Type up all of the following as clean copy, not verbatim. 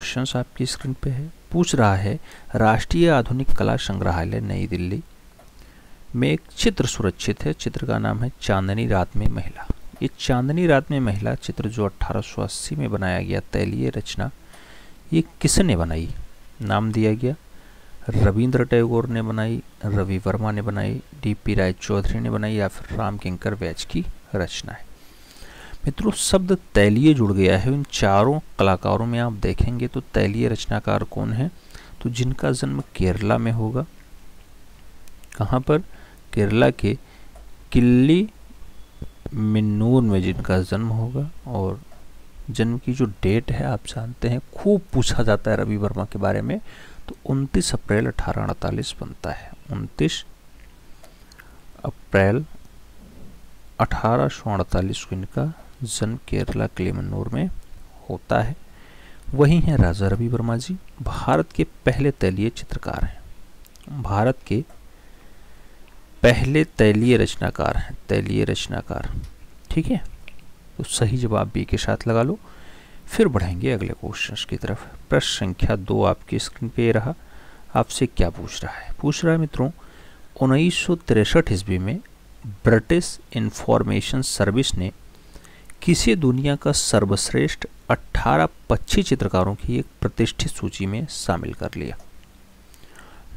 Questions आपकी screen पे है। पूछ रहा है राष्ट्रीय आधुनिक कला संग्रहालय नई दिल्ली में एक चित्र सुरक्षित है। चित्र का नाम है चांदनी रात में महिला। ये चांदनी रात में महिला चित्र जो 1880 में बनाया गया तैलीय रचना, ये किसने बनाई? नाम दिया गया रविंद्र टैगोर ने बनाई, रवि वर्मा ने बनाई, डीपी राय चौधरी ने बनाई या फिर राम किंकर वैज की रचना है। मित्रों, शब्द तैलीय जुड़ गया है इन चारों कलाकारों में। आप देखेंगे तो तैलीय रचनाकार कौन है, तो जिनका जन्म केरला में होगा। कहाँ पर? केरला के किल्ली मिन्नूर में जिनका जन्म होगा। और जन्म की जो डेट है आप जानते हैं, खूब पूछा जाता है रवि वर्मा के बारे में, तो 29 अप्रैल 1848 बनता है। 29 अप्रैल 1848 को इनका जन्म केरला किलिमन्नूर में होता है। वही हैं राजा रवि वर्मा जी। भारत के पहले तैलीय चित्रकार हैं, भारत के पहले तैलीय रचनाकार हैं, तैलीय रचनाकार। ठीक है, तो सही जवाब बी के साथ लगा लो। फिर बढ़ेंगे अगले क्वेश्चन की तरफ। प्रश्न संख्या 2 आपकी स्क्रीन पे रहा। आपसे क्या पूछ रहा है? पूछ रहा है मित्रों 1963 ईस्वी में ब्रिटिश इंफॉर्मेशन सर्विस ने किसी दुनिया का सर्वश्रेष्ठ 18 पक्षी चित्रकारों की एक प्रतिष्ठित सूची में शामिल कर लिया।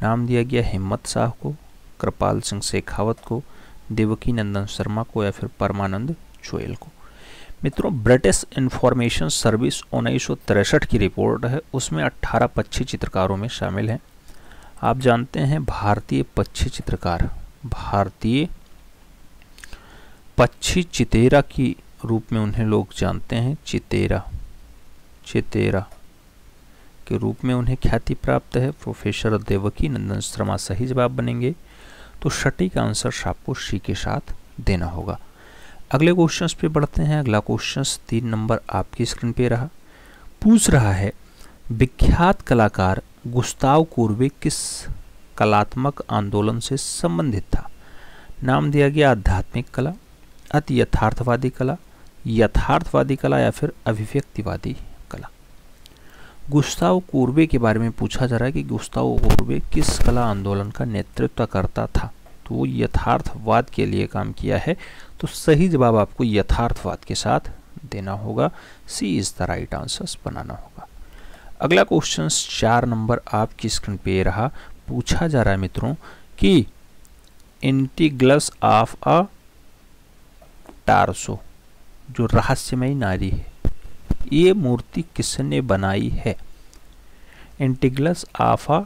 नाम दिया गया हिम्मत शाह को, कृपाल सिंह शेखावत को, देवकी नंदन शर्मा को या फिर परमानंद चोयल को। मित्रों, ब्रिटिश इंफॉर्मेशन सर्विस 1963 की रिपोर्ट है, उसमें 18 पक्षी चित्रकारों में शामिल हैं। आप जानते हैं भारतीय पक्षी चित्रकार, भारतीय पक्षी चितेरा की रूप में उन्हें लोग जानते हैं। चितेरा, चितेरा के रूप में उन्हें ख्याति प्राप्त है। प्रोफेसर देवकी नंदन शर्मा सही जवाब बनेंगे। तो सटीक आंसर आपको सी के साथ देना होगा। अगले क्वेश्चंस पे बढ़ते हैं। अगला क्वेश्चंस 3 नंबर आपकी स्क्रीन पे रहा। पूछ रहा है विख्यात कलाकार गुस्ताव कुर्वे किस कलात्मक आंदोलन से संबंधित था? नाम दिया गया आध्यात्मिक कला, अति यथार्थवादी कला, यथार्थवादी कला या फिर अभिव्यक्तिवादी कला। गुस्ताव कुर्वे के बारे में पूछा जा रहा है कि गुस्ताव कुर्वे किस कला आंदोलन का नेतृत्व करता था? तो वो यथार्थवाद के लिए काम किया है। तो सही जवाब आपको यथार्थवाद के साथ देना होगा। सी इज द राइट आंसर बनाना होगा। अगला क्वेश्चन 4 नंबर आपकी स्क्रीन पे रहा। पूछा जा रहा है मित्रों कि इंटीग्लस ऑफ अ टार्सो, जो रहस्यमयी नारी है, ये मूर्ति किसने बनाई है? इंटीग्लस ऑफ अ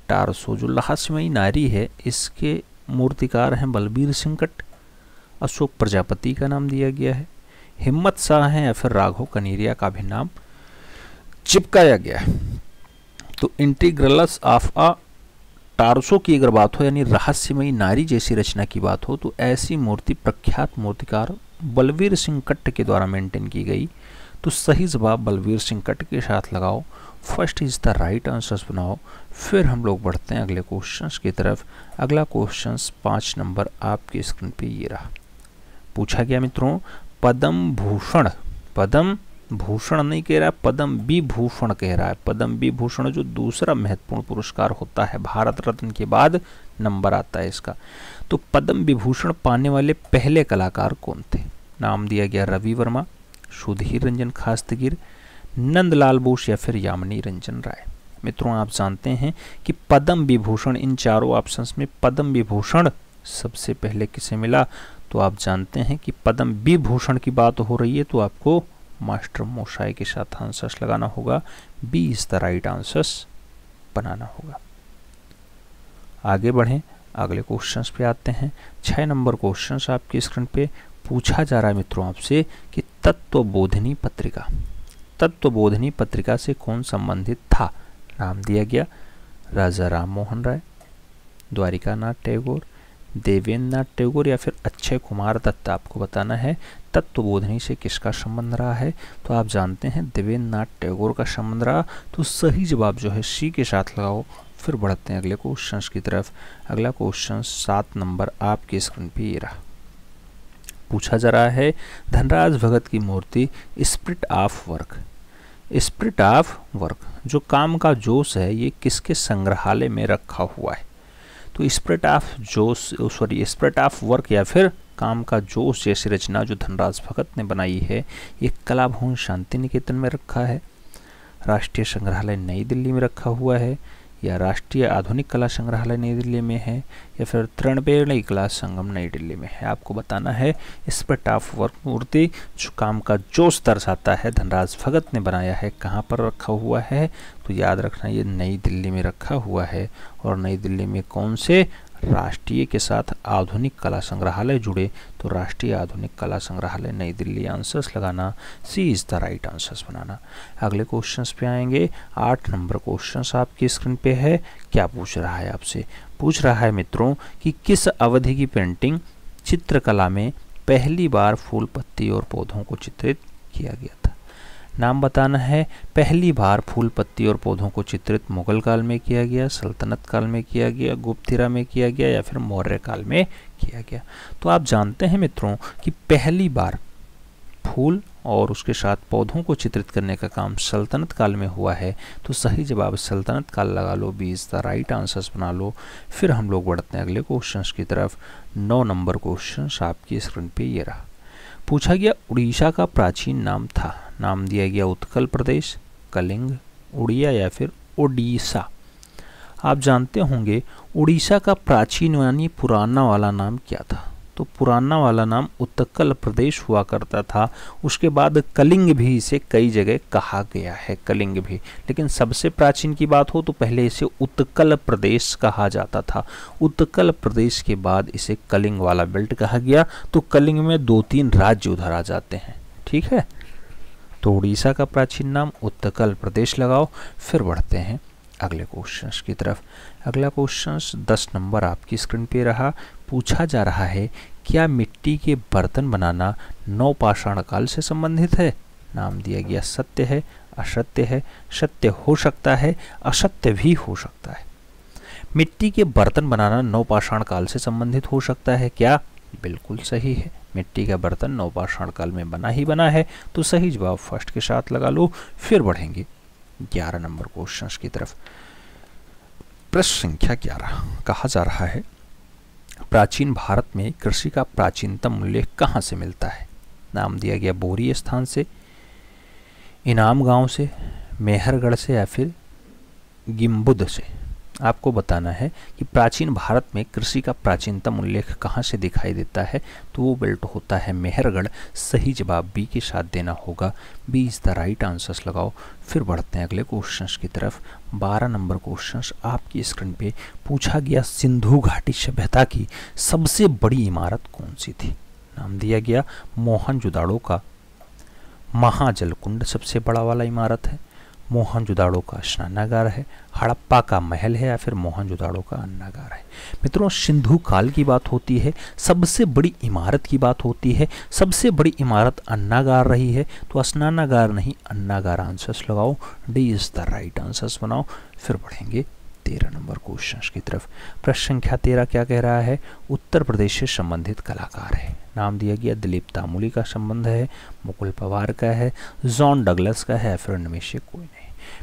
टार्सो जो रहस्यमयी नारी है, इसके मूर्तिकार हैं बलबीर सिंह कट, अशोक प्रजापति का नाम दिया गया है, हिम्मत शाह हैं या फिर राघव कनेरिया का भी नाम चिपकाया गया है। तो इंटीग्रलस ऑफ अ टार्सो की अगर बात हो, यानी रहस्यमयी नारी जैसी रचना की बात हो, तो ऐसी मूर्ति प्रख्यात मूर्तिकार बलबीर सिंह कट्ट के द्वारा मेंटेन की गई। तो सही जवाब बलबीर सिंह कट्ट के साथ लगाओ। First is the right answers बनाओ। फिर हम लोग बढ़ते हैं अगले क्वेश्चंस की तरफ। अगला क्वेश्चंस 5 नंबर आपके स्क्रीन पे ये रहा। पूछा गया मित्रों पद्म भूषण, पद्म भूषण नहीं कह रहा है, पद्म विभूषण कह रहा है। पद्म विभूषण जो दूसरा महत्वपूर्ण पुरस्कार होता है, भारत रत्न के बाद नंबर आता है इसका। तो पद्म विभूषण पाने वाले पहले कलाकार कौन थे? नाम दिया गया रवि वर्मा, सुधीर रंजन खास्तगिर, नंदलाल बोस या फिर यामिनी रंजन राय। मित्रों, आप जानते हैं कि पद्म विभूषण, इन चारों ऑप्शंस में पद्म विभूषण सबसे पहले किसे मिला? तो आप जानते हैं कि पद्म विभूषण की बात हो रही है, तो आपको मास्टर मोशाई के साथ आंसर्स लगाना होगा। B is the right answers बनाना होगा। आगे बढ़ें, अगले क्वेश्चंस पे आते हैं। 6 नंबर क्वेश्चंस आपकी स्क्रीन पे। पूछा जा रहा है मित्रों आपसे कि तत्वबोधिनी पत्रिका, तत्वबोधिनी पत्रिका से कौन संबंधित था? नाम दिया गया राजा राम मोहन राय, द्वारिका नाथ टैगोर, देवेंद्र नाथ टैगोर या फिर अक्षय कुमार दत्त। आपको बताना है तत्वबोधिनी से किसका संबंध रहा है। तो आप जानते हैं देवेंद्र नाथ टैगोर का संबंध रहा। तो सही जवाब जो है सी के साथ लगाओ। फिर बढ़ते हैं अगले क्वेश्चंस की तरफ। अगला क्वेश्चन 7 नंबर आपकी स्क्रीन पे ये रहा। पूछा जा रहा है धनराज भगत की मूर्ति spirit of work spirit of work, जो काम का जोश है, ये किसके संग्रहालय में रखा हुआ है? तो स्पिरिट ऑफ जोश, स्पिरिट ऑफ वर्क या फिर काम का जोश जैसी रचना जो धनराज भगत ने बनाई है, ये कला भवन शांति निकेतन में रखा है, राष्ट्रीय संग्रहालय नई दिल्ली में रखा हुआ है, या राष्ट्रीय आधुनिक कला संग्रहालय नई दिल्ली में है, या फिर त्रिवेणी कला संगम नई दिल्ली में है। आपको बताना है स्पिरिट ऑफ वर्क मूर्ति जो काम का जोश दर्शाता है धनराज भगत ने बनाया है, कहाँ पर रखा हुआ है? तो याद रखना ये नई दिल्ली में रखा हुआ है। और नई दिल्ली में कौन से राष्ट्रीय के साथ आधुनिक कला संग्रहालय जुड़े? तो राष्ट्रीय आधुनिक कला संग्रहालय नई दिल्ली। आंसर्स लगाना, सी इज द राइट आंसर्स बनाना। अगले क्वेश्चंस पे आएंगे। 8 नंबर क्वेश्चंस आपकी स्क्रीन पे है। क्या पूछ रहा है आपसे? पूछ रहा है मित्रों कि किस अवधि की पेंटिंग चित्रकला में पहली बार फूल, पत्ती और पौधों को चित्रित किया गया था? नाम बताना है। पहली बार फूल, पत्ती और पौधों को चित्रित मुगल काल में किया गया, सल्तनत काल में किया गया, गुप्तरा में किया गया, या फिर मौर्य काल में किया गया। तो आप जानते हैं मित्रों कि पहली बार फूल और उसके साथ पौधों को चित्रित करने का काम सल्तनत काल में हुआ है। तो सही जवाब सल्तनत काल लगा लो, 20 द राइट आंसर्स बना लो। फिर हम लोग बढ़ते हैं अगले क्वेश्चन की तरफ। 9 नंबर क्वेश्चन आपकी स्क्रीन पे ये रहा। पूछा गया उड़ीसा का प्राचीन नाम था। नाम दिया गया उत्कल प्रदेश, कलिंग, उड़िया या फिर ओडिशा। आप जानते होंगे उड़ीसा का प्राचीन यानी पुराना वाला नाम क्या था? तो पुराना वाला नाम उत्कल प्रदेश हुआ करता था। उसके बाद कलिंग भी इसे कई जगह कहा गया है, कलिंग भी। लेकिन सबसे प्राचीन की बात हो तो पहले इसे उत्कल प्रदेश कहा जाता था। उत्कल प्रदेश के बाद इसे कलिंग वाला बेल्ट कहा गया। तो कलिंग में 2-3 राज्य उधर आ जाते हैं, ठीक है। तो उड़ीसा का प्राचीन नाम उत्कल प्रदेश लगाओ। फिर बढ़ते हैं अगले क्वेश्चंस की तरफ। अगला क्वेश्चंस 10 नंबर आपकी स्क्रीन पे रहा। पूछा जा रहा है क्या मिट्टी के बर्तन बनाना नवपाषाण काल से संबंधित है? नाम दिया गया सत्य है, असत्य है, सत्य हो सकता है, असत्य भी हो सकता है। मिट्टी के बर्तन बनाना नवपाषाण काल से संबंधित हो सकता है क्या? बिल्कुल सही है, मिट्टी का बर्तन नवपाषाण काल में बना ही बना है। तो सही जवाब फर्स्ट के साथ लगा लो। फिर बढ़ेंगे 11 नंबर क्वेश्चन की तरफ। प्रश्न संख्या 11 कहा जा रहा है प्राचीन भारत में कृषि का प्राचीनतम मूल्य कहाँ से मिलता है? नाम दिया गया बोरी स्थान से, इनाम गांव से, मेहरगढ़ से या फिर गिम्बुद से। आपको बताना है कि प्राचीन भारत में कृषि का प्राचीनतम उल्लेख कहाँ से दिखाई देता है? तो वो बेल्ट होता है मेहरगढ़। सही जवाब बी के साथ देना होगा। B is the right answers लगाओ। फिर बढ़ते हैं अगले क्वेश्चंस की तरफ। 12 नंबर क्वेश्चंस आपकी स्क्रीन पे। पूछा गया सिंधु घाटी सभ्यता की सबसे बड़ी इमारत कौन सी थी? नाम दिया गया मोहनजोदाड़ो का महाजल कुंड सबसे बड़ा वाला इमारत है, मोहनजोदाड़ो का स्नानागार है, हड़प्पा का महल है, या फिर मोहनजोदाड़ो का अन्नागार है। मित्रों सिंधु काल की बात होती है, सबसे बड़ी इमारत की बात होती है। सबसे बड़ी इमारत अन्नागार रही है। तो स्नानागार नहीं अन्नागार आंसर्स लगाओ। D is the right answers बनाओ। फिर बढ़ेंगे 13 नंबर क्वेश्चन की तरफ। प्रश्न संख्या 13 क्या कह रहा है? उत्तर प्रदेश से संबंधित कलाकार है। नाम दिया गया दिलीप तामुली का संबंध है, मुकुल पवार का है, जॉन डगलस का है, फिर इनमें से कोई नहीं।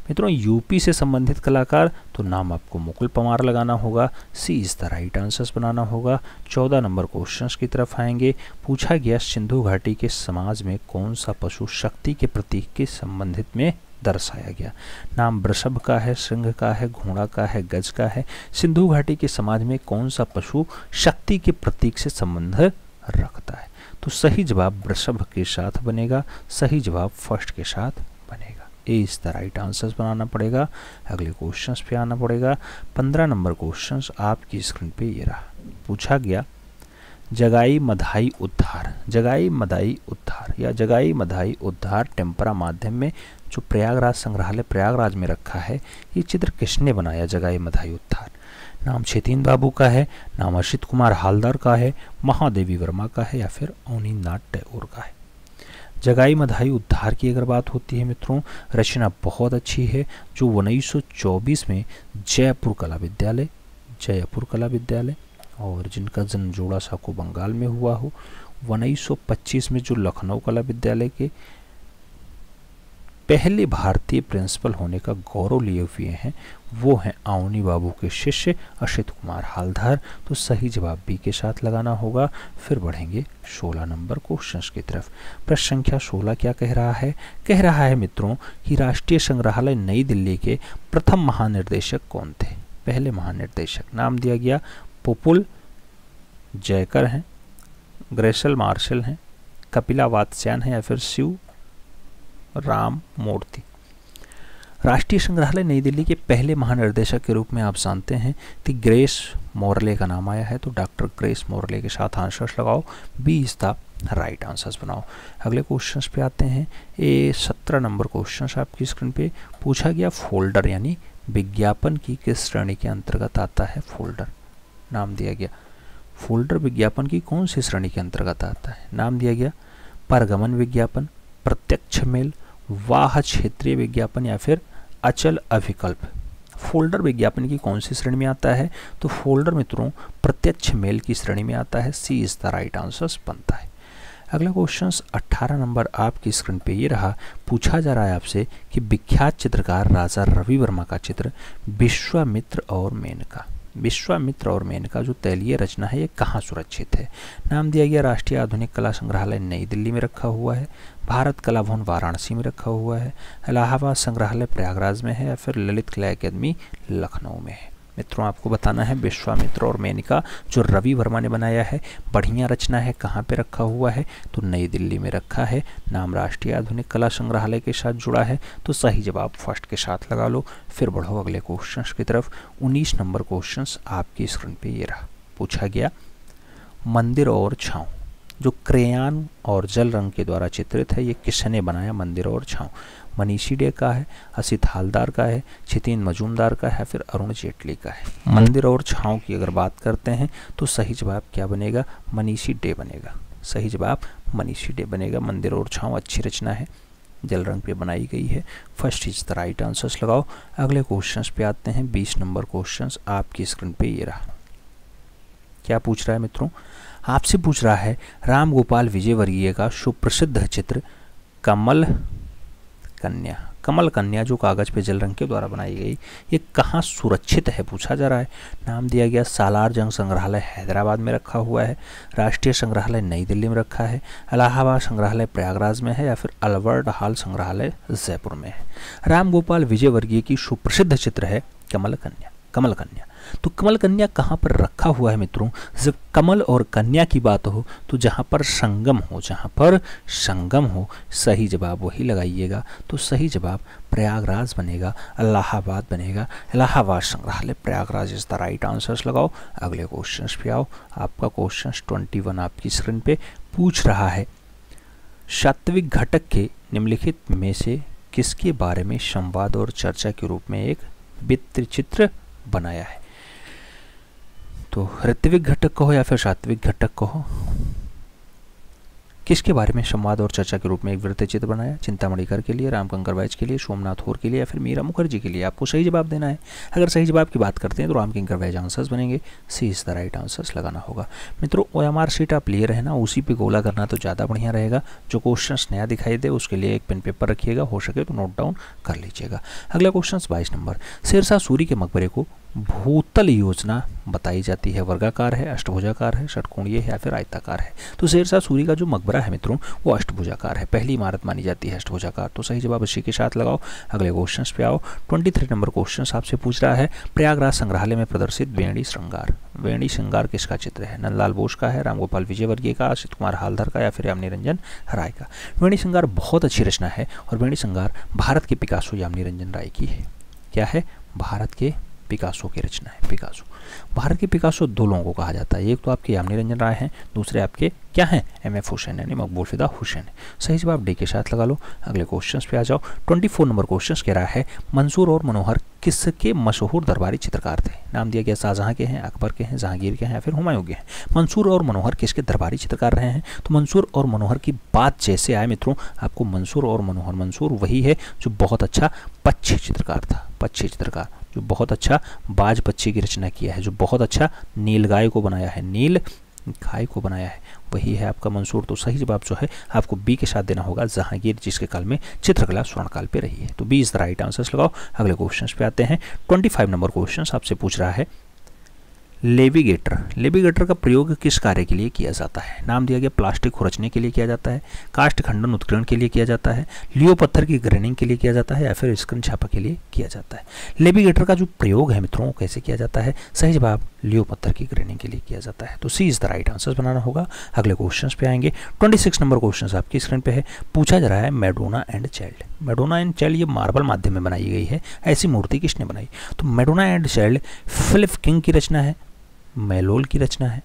मित्रों यूपी से संबंधित कलाकार, तो नाम आपको मुकुल पवार लगाना होगा। सी इज द राइट आंसर्स बनाना होगा। 14 नंबर क्वेश्चंस की तरफ आएंगे। पूछा गया सिंधु घाटी के समाज में कौन सा पशु शक्ति के प्रतीक के संबंधित में दर्शाया गया? नाम वृषभ का है, सिंह का है, घोड़ा का है, गज का है। सिंधु घाटी के समाज में कौन सा पशु शक्ति के प्रतीक से संबंध रखता है? तो सही जवाब वृषभ के साथ बनेगा। सही जवाब फर्स्ट के साथ बनेगा। ए इज द राइट आंसर्स बनाना पड़ेगा। अगले क्वेश्चंस पे आना पड़ेगा। 15 नंबर क्वेश्चंस आपकी स्क्रीन पे ये रहा। पूछा गया जगाई मधाई उद्धार, जगाई मधाई उद्धार या जगाई मधाई उद्धार टेम्परा माध्यम में जो प्रयागराज संग्रहालय प्रयागराज में रखा है, ये चित्र किसने बनाया? जगाई मधाई उद्धार। नाम छेतीन बाबू का है, नाम असित कुमार हालदार का है, महादेवी वर्मा का है, या फिर अवनींद्रनाथ टैगोर का है। जगाई मधाई उद्धार की अगर बात होती है मित्रों, रचना बहुत अच्छी है जो 1924 में जयपुर कला विद्यालय और जिनका जन्म जोड़ा साको बंगाल में हुआ हो, 1925 में जो लखनऊ कला विद्यालय के पहले भारतीय प्रिंसिपल होने का गौरव लिए हुए हैं वो हैं अवनी बाबू के शिष्य असित कुमार हालधार। तो सही जवाब बी के साथ लगाना होगा। फिर बढ़ेंगे 16 नंबर क्वेश्चन की तरफ। प्रश्न संख्या 16 क्या कह रहा है? कह रहा है मित्रों कि राष्ट्रीय संग्रहालय नई दिल्ली के प्रथम महानिर्देशक कौन थे? पहले महानिर्देशक नाम दिया गया पुपुल जयकर हैं, ग्रेसल मार्शल हैं, कपिला वात्स्यायन है या फिर शिव राम मूर्ति। राष्ट्रीय संग्रहालय नई दिल्ली के पहले महानिर्देशक के रूप में आप जानते हैं कि ग्रेस मोरले का नाम आया है। तो डॉक्टर ग्रेस मोरले के साथ आंसर्स लगाओ, B is the right answers बनाओ। अगले क्वेश्चंस पे आते हैं। ये 17 नंबर क्वेश्चंस आपकी स्क्रीन पे पूछा गया। फोल्डर यानी विज्ञापन की किस श्रेणी के अंतर्गत आता है? फोल्डर नाम दिया गया। फोल्डर विज्ञापन की कौन सी श्रेणी के अंतर्गत आता है? नाम दिया गया परगमन विज्ञापन, प्रत्यक्ष मेल, वाह क्षेत्रीय विज्ञापन या फिर अचल अभिकल्प। फोल्डर विज्ञापन की कौन सी श्रेणी में आता है? तो फोल्डर मित्रों प्रत्यक्ष मेल की श्रेणी में आता है। सी इज द राइट आंसर्स बनता है। अगला क्वेश्चन 18 नंबर आपकी स्क्रीन पे ये रहा। पूछा जा रहा है आपसे कि विख्यात चित्रकार राजा रवि वर्मा का चित्र विश्वामित्र और मेनका, विश्वामित्र और मेनका जो तैलीय रचना है ये कहाँ सुरक्षित है? नाम दिया गया राष्ट्रीय आधुनिक कला संग्रहालय नई दिल्ली में रखा हुआ है, भारत कला भवन वाराणसी में रखा हुआ है, इलाहाबाद संग्रहालय प्रयागराज में है या फिर ललित कला अकादमी लखनऊ में है। मित्रों आपको बताना है विश्वामित्र और मेनका जो रवि वर्मा ने बनाया है, बढ़िया रचना है, कहाँ पे रखा हुआ है? तो नई दिल्ली में रखा है। नाम राष्ट्रीय आधुनिक कला संग्रहालय के साथ जुड़ा है। तो सही जवाब फर्स्ट के साथ लगा लो। फिर बढ़ो अगले क्वेश्चन की तरफ। 19 नंबर क्वेश्चन आपकी स्क्रीन पे ये रहा। पूछा गया मंदिर और छाँव जो क्रेयान और जल रंग के द्वारा चित्रित है ये किसने बनाया? मंदिर और छाँव मनीषी डे का है, असित हालदार का है, छितेन मजूमदार का है, फिर अरुण जेटली का है। मंदिर और छाँव की अगर बात करते हैं तो सही जवाब क्या बनेगा? मनीषी डे बनेगा। सही जवाब मनीषी डे बनेगा। मंदिर और छाँव अच्छी रचना है, जल रंग पे बनाई गई है। First is the right answers लगाओ। अगले क्वेश्चंस पे आते हैं। 20 नंबर क्वेश्चंस आपकी स्क्रीन पे ये रहा। क्या पूछ रहा है मित्रों? आपसे पूछ रहा है राम गोपाल विजयवर्गीय का सुप्रसिद्ध चित्र कमल कन्या, कमल कन्या जो कागज पे जल रंग के द्वारा बनाई गई ये कहाँ सुरक्षित है पूछा जा रहा है। नाम दिया गया सालार जंग संग्रहालय हैदराबाद में रखा हुआ है, राष्ट्रीय संग्रहालय नई दिल्ली में रखा है, इलाहाबाद संग्रहालय प्रयागराज में है या फिर अल्बर्ट हॉल संग्रहालय जयपुर में है। राम गोपाल विजयवर्गीय की सुप्रसिद्ध चित्र है कमल कन्या। कमल कन्या तो कमल कन्या कहाँ पर रखा हुआ है मित्रों? जब कमल और कन्या की बात हो तो जहाँ पर संगम हो, जहाँ पर संगम हो, सही जवाब वही लगाइएगा। तो सही जवाब प्रयागराज बनेगा, इलाहाबाद बनेगा। इलाहाबाद संग्रहालय Prayagraj is the right answers लगाओ। अगले क्वेश्चन पे आओ। आपका क्वेश्चन 21 आपकी स्क्रीन पे पूछ रहा है सात्विक घटक के निम्नलिखित में से किसके बारे में संवाद और चर्चा के रूप में एक वृत्त चित्र बनाया है? तो ऋत्विक घटक कहो या फिर सात्विक घटक कहो, किसके बारे में संवाद और चर्चा के रूप में एक वृत्त चित्र बनाया? चिंतामणिकर के लिए, रामकंकर बैच के लिए, सोमनाथ होर के लिए या फिर मीरा मुखर्जी के लिए? आपको सही जवाब देना है। अगर सही जवाब की बात करते हैं तो रामकिंकर बैच आंसर्स बनेंगे। सी इज द राइट आंसर्स लगाना होगा। मित्रों OMR शीट आप ले रहे ना, उसी पे गोला करना तो ज़्यादा बढ़िया रहेगा। जो क्वेश्चन नया दिखाई दे उसके लिए एक पेन पेपर रखिएगा, हो सके तो नोट डाउन कर लीजिएगा। अगला क्वेश्चन 22 नंबर। शेरशाह सूरी के मकबरे को भूतल योजना बताई जाती है, वर्गाकार है, अष्टभुजाकार है, षटकोणीय है या फिर आयताकार है? तो शेरशाह सूरी का जो मकबरा है मित्रों वो अष्टभुजाकार है, पहली इमारत मानी जाती है अष्टभुजाकार। तो सही जवाब इसी के साथ लगाओ। अगले क्वेश्चन पे आओ। 23 नंबर क्वेश्चन आपसे पूछ रहा है प्रयागराज संग्रहालय में प्रदर्शित वेणी श्रृंगार, वेणी श्रृंगार किसका चित्र है? नंदलाल बोस का है, रामगोपाल विजयवर्गीय का, असित कुमार हालधर का या फिर यामिनी रंजन राय का? वेणी श्रृंगार बहुत अच्छी रचना है और वेणी श्रृंगार भारत के पिकासो यामिनी रंजन राय की है। क्या है? भारत के पिकासो की रचना है। पिकासो, भारत के पिकासो दो लोगों को कहा जाता है, एक तो आपके यामिनी रंजन राय हैं, दूसरे आपके क्या हैं? MF हुसैन यानी मकबूल फिदा हुसैन है। सही जवाब डी के साथ लगा लो। अगले क्वेश्चन पे आ जाओ। 24 नंबर क्वेश्चन कह रहा है मंसूर और मनोहर किसके मशहूर दरबारी चित्रकार थे? नाम दिया गया शाहजहां के हैं, अकबर के हैं, जहांगीर के हैं या फिर हुमायूं के हैं? मंसूर और मनोहर किसके दरबारी चित्रकार रहे हैं? तो मंसूर और मनोहर की बात जैसे आए मित्रों आपको मंसूर और मनोहर, मंसूर वही है जो बहुत अच्छा पक्षी चित्रकार था, पक्षी चित्रकार जो बहुत अच्छा बाज पक्षी की रचना किया है, जो बहुत अच्छा नीलगाय को बनाया है, नील गाय को बनाया है, वही है आपका मंसूर। तो सही जवाब जो है आपको बी के साथ देना होगा, जहांगीर जिसके काल में चित्रकला स्वर्णकाल पे रही है। तो B is the right answers लगाओ। अगले क्वेश्चन पे आते हैं। 25 नंबर क्वेश्चन आपसे पूछ रहा है लेविगेटर। लेविगेटर का प्रयोग किस कार्य के लिए किया जाता है? नाम दिया गया प्लास्टिक खुरचने के लिए किया जाता है, काष्ठ खंडन उत्कीर्ण के लिए किया जाता है, लियो पत्थर की ग्रेनिंग के लिए किया जाता है, या फिर स्क्रीन छापा के लिए किया जाता है। लेविगेटर का जो प्रयोग है मित्रों कैसे किया जाता है? सही जवाब लियो पत्थर की ग्रेनिंग के लिए किया जाता है। तो सी इज द राइट आंसर बनाना होगा। अगले क्वेश्चन पे आएंगे। 26 नंबर क्वेश्चन आपकी स्क्रीन पे है। पूछा जा रहा है Madonna and child. Madonna and child ये मार्बल माध्यम में बनाई गई है, ऐसी मूर्ति किसने बनाई? तो Madonna and child Philip King की रचना है, मेलोल की रचना है,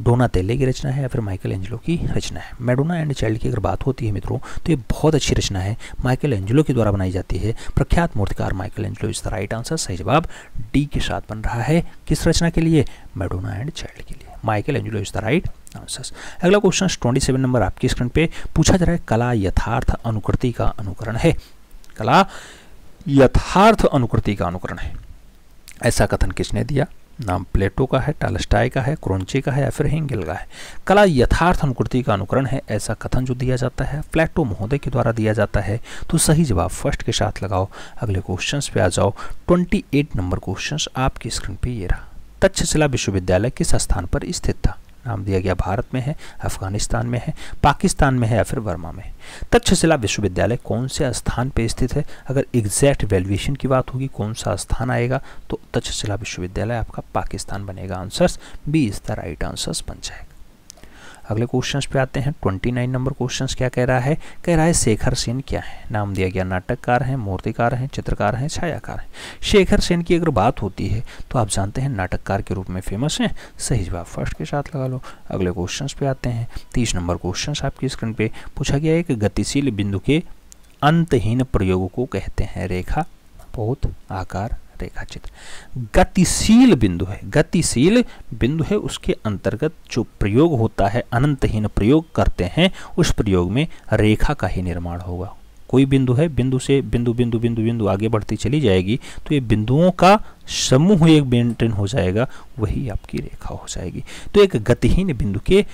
डोनातेले की रचना है, या फिर माइकल एंजेलो की रचना है। मैडोना एंड चाइल्ड की अगर बात होती है मित्रों तो ये बहुत अच्छी रचना है, माइकल एंजेलो के द्वारा बनाई जाती है। प्रख्यात मूर्तिकार Michael Angelo is the right answer. सही जवाब डी के साथ बन रहा है। किस रचना के लिए? मैडोना एंड चाइल्ड के लिए। Michael Angelo is the right answer. अगला क्वेश्चन 27 नंबर आपकी स्क्रीन पे पूछा जा रहा है कला यथार्थ अनुकृति का अनुकरण है। कला यथार्थ अनुकृति का अनुकरण है, ऐसा कथन किसने दिया? नाम प्लेटो का है, टालस्टाय का है, क्रोंचे का है, या फिर हेंगेल का है। कला यथार्थ अनुकृति का अनुकरण है, ऐसा कथन जो दिया जाता है प्लेटो महोदय के द्वारा दिया जाता है। तो सही जवाब फर्स्ट के साथ लगाओ। अगले क्वेश्चंस पे आ जाओ। 28 नंबर क्वेश्चंस आपकी स्क्रीन पे ये रहा। तक्षशिला विश्वविद्यालय किस स्थान पर स्थित था? नाम दिया गया भारत में है, अफगानिस्तान में है, पाकिस्तान में है, या फिर वर्मा में है। तक्षशिला विश्वविद्यालय कौन से स्थान पे स्थित है? अगर एग्जैक्ट वैल्यूएशन की बात होगी कौन सा स्थान आएगा तो तक्षशिला विश्वविद्यालय आपका पाकिस्तान बनेगा। Answers B is the right answers बन जाएगा। अगले क्वेश्चंस पे आते हैं। 29 नंबर क्वेश्चंस क्या कह रहा है? कह रहा है शेखर सेन क्या है? नाम दिया गया नाटककार हैं, मूर्तिकार हैं, चित्रकार हैं, छायाकार हैं। शेखर सेन की अगर बात होती है तो आप जानते हैं नाटककार के रूप में फेमस हैं। सही जवाब फर्स्ट के साथ लगा लो। अगले क्वेश्चंस पे आते हैं। 30 नंबर क्वेश्चंस आपकी स्क्रीन पे पूछा गया है कि गतिशील बिंदु के अंतहीन प्रयोग को कहते हैं रेखा, बहुत, आकार, रेखा चित्र। गतिशील बिंदु है, गतिशील बिंदु है, उसके अंतर्गत जो प्रयोग होता है अनंतहीन प्रयोग करते हैं उस प्रयोग में रेखा का ही निर्माण होगा। कोई बिंदु है, बिंदु से बिंदु बिंदु बिंदु बिंदु आगे बढ़ती चली जाएगी तो ये बिंदुओं का समूह एक मेंटेन हो जाएगा, वही आपकी रेखा हो जाएगी। तो एक गतिहीन बिंदु के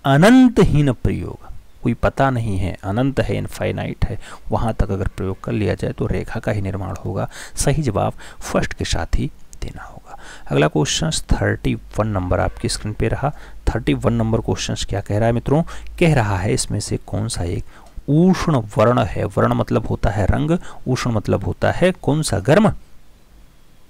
अनंतहीन प्रयोग, कोई पता नहीं है, अनंत है, इनफाइनाइट है, वहाँ तक अगर प्रयोग कर लिया जाए तो रेखा का ही निर्माण होगा। सही जवाब फर्स्ट के साथ ही देना होगा। अगला क्वेश्चन 31 नंबर आपकी स्क्रीन पे रहा। 31 नंबर क्वेश्चन क्या कह रहा है मित्रों? कह रहा है इसमें से कौन सा एक उष्ण वर्ण है? वर्ण मतलब होता है रंग, उष्ण मतलब होता है कौन सा? गर्म।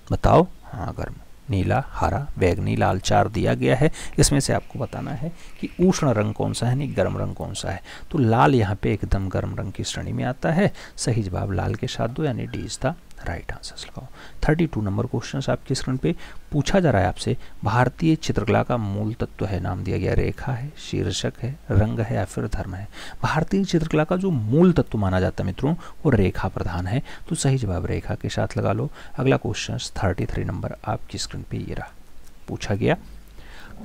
बताओ। हाँ गर्म। नीला, हरा, बैगनी, लाल 4 दिया गया है। इसमें से आपको बताना है कि उष्ण रंग कौन सा है, नहीं गर्म रंग कौन सा है। तो लाल यहाँ पे एकदम गर्म रंग की श्रेणी में आता है। सही जवाब लाल के साथ दो, यानी D is the right answer लगाओ। 32 नंबर क्वेश्चन आपकी स्क्रीन पे पूछा जा रहा है आपसे भारतीय चित्रकला का मूल तत्व है। नाम दिया गया रेखा है, शीर्षक है, रंग है, या फिर धर्म है। भारतीय चित्रकला का जो मूल तत्व माना जाता है मित्रों वो रेखा प्रधान है। तो सही जवाब रेखा के साथ लगा लो। अगला क्वेश्चन 33 नंबर आपकी स्क्रीन पे ये रहा। पूछा गया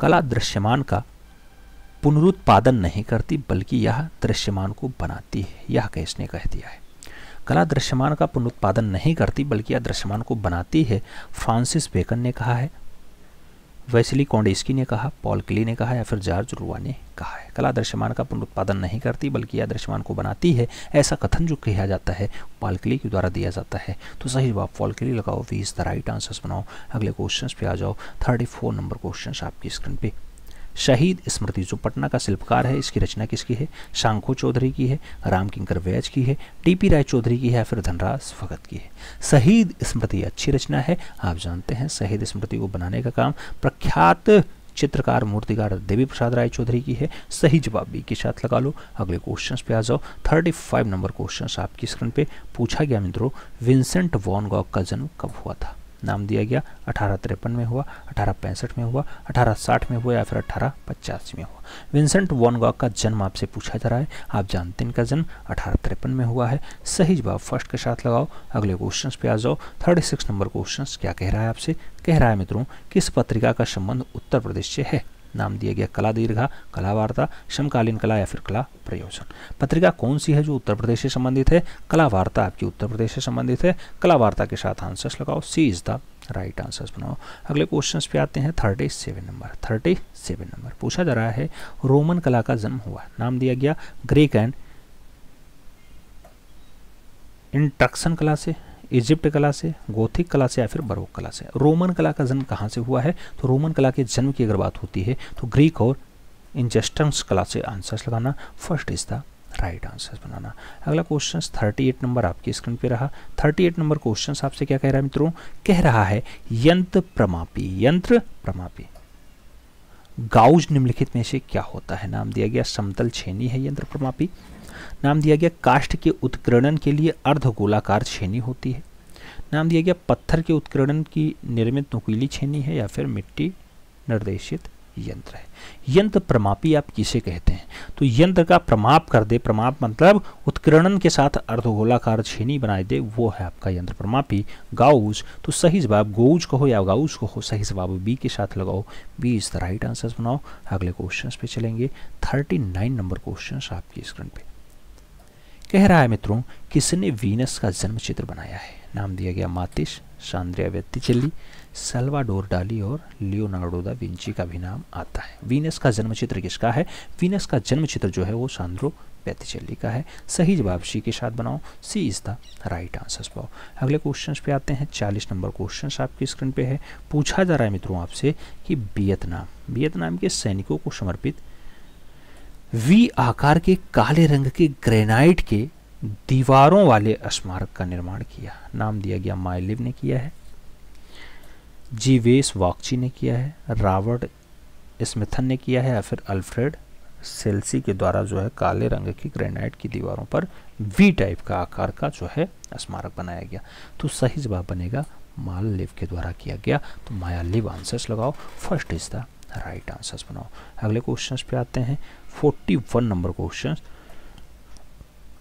कला दृश्यमान का पुनरुत्पादन नहीं करती बल्कि यह दृश्यमान को बनाती है, यह किसने कह दिया है? कला दृश्यमान का पुनरुत्पादन नहीं करती बल्कि यह दृश्यमान को बनाती है। फ्रांसिस बेकन ने कहा है, वेस्ली कॉन्डेस्की ने कहा, पॉल क्ली ने कहा, या फिर जॉर्ज रुआ ने कहा है। कला दृश्यमान का पुनरुत्पादन नहीं करती बल्कि यह दृश्यमान को बनाती है, ऐसा कथन जो कहा जाता है पॉल क्ली के द्वारा दिया जाता है। तो सही जवाब पॉल क्ली लगाओ, V is the right answers बनाओ। अगले क्वेश्चन पे आ जाओ। 34 नंबर क्वेश्चन आपकी स्क्रीन पे। शहीद स्मृति जो पटना का शिल्पकार है, इसकी रचना किसकी है? शांखो चौधरी की है, राम किंकर वैज की है, टीपी राय चौधरी की है, या फिर धनराज भगत की है। शहीद स्मृति अच्छी रचना है। आप जानते हैं शहीद स्मृति को बनाने का काम प्रख्यात चित्रकार मूर्तिकार देवी प्रसाद राय चौधरी की है। सही जवाब बी के साथ लगा लो। अगले क्वेश्चन पे आ जाओ। 35 नंबर क्वेश्चन आपकी स्क्रीन पे पूछा गया मित्रों विंसेंट वॉन गॉग का जन्म कब हुआ था? नाम दिया गया 1853 में हुआ, 1865 में हुआ, 1860 में हुआ, या फिर 1885 में हुआ। विंसेंट वॉन गॉग का जन्म आपसे पूछा जा रहा है। आप जानते हैं इनका जन्म 1853 में हुआ है। सही जवाब फर्स्ट के साथ लगाओ। अगले क्वेश्चन पे आ जाओ। 36 नंबर क्वेश्चन क्या कह रहा है आपसे? कह रहा है मित्रों किस पत्रिका का संबंध उत्तर प्रदेश से है? नाम दिया गया कला दीर्घा, कला वार्ता, समकालीन कला, या फिर कला प्रयोजन। पत्रिका कौन सी है जो उत्तर प्रदेश से संबंधित है? कला वार्ता आपकी उत्तर प्रदेश से संबंधित है। कला वार्ता के साथ आंसर्स लगाओ, सी इज द राइट आंसर्स बनाओ। अगले क्वेश्चंस पे आते हैं 37 नंबर पूछा जा रहा है रोमन कला का जन्म हुआ, नाम दिया गया ग्रीक एंड इंट्रक्शन कला से, इजिप्ट कला से, गोथिक कला से या फिर बरोक कला से। रोमन कला का जन्म कहाँ से हुआ है? तो रोमन कला के जन्म की अगर बात होती है तो ग्रीक और इंजेस्टन्स कला से आंसर्स लगाना, first is the right answers बनाना। अगला क्वेश्चन 38 नंबर आपकी स्क्रीन पे रहा। 38 नंबर क्वेश्चन आपसे क्या कह रहा है मित्रों? कह रहा है यंत्र प्रमापी गाउज निम्नलिखित में से क्या होता है? नाम दिया गया समतल छेनी है यंत्र प्रमापी, नाम दिया गया काष्ठ के उत्कीर्णन के लिए अर्धगोलाकार छेनी होती है, नाम दिया गया पत्थर के उत्कीर्णन की निर्मित नुकीली छेनी है या फिर मिट्टी निर्देशित यंत्र है। यंत्र प्रमापी आप किसे कहते हैं? तो यंत्र का प्रमाप कर दे, प्रमाप मतलब उत्कीर्णन के साथ अर्धगोलाकार छेनी बनाए दे, वो है आपका यंत्र प्रमापी। गाउज, तो सही जवाब गौज कहो या गाउज कहो, सही जवाब बी के साथ लगाओ, B is the right answers बनाओ। अगले क्वेश्चन पे चलेंगे 39 नंबर क्वेश्चन आपकी स्क्रीन पे कह रहा है मित्रों किसने वीनस का जन्म चित्र बनाया है? नाम दिया गया मातिस, सांद्रिया वेत्तिचेल्ली, सल्वाडोर डाली और लियोनार्डो दा विंची का भी नाम आता है। वीनस का जन्म चित्र किसका है? वीनस का जन्म चित्र जो है वो सांद्रो वेत्तिचेल्ली का है। सही जवाब सी के साथ बनाओ, सी इज द राइट आंसर्स पाओ। अगले क्वेश्चन पे आते हैं 40 नंबर क्वेश्चन आपकी स्क्रीन पे है। पूछा जा रहा है मित्रों आपसे कि वियतनाम के सैनिकों को समर्पित वी आकार के काले रंग के ग्रेनाइट के दीवारों वाले स्मारक का निर्माण किया, नाम दिया गया माइलिव ने किया है, जीवेस वाक्ची ने किया है, रॉबर्ट स्मिथन ने किया है या फिर अल्फ्रेड सेल्सी के द्वारा जो है काले रंग की ग्रेनाइट की दीवारों पर वी टाइप का आकार का जो है स्मारक बनाया गया। तो सही जवाब बनेगा माललिव के द्वारा किया गया। तो मायालिव आंसर्स लगाओ, first is the right answers बनाओ। अगले क्वेश्चंस पे आते हैं 41 नंबर क्वेश्चन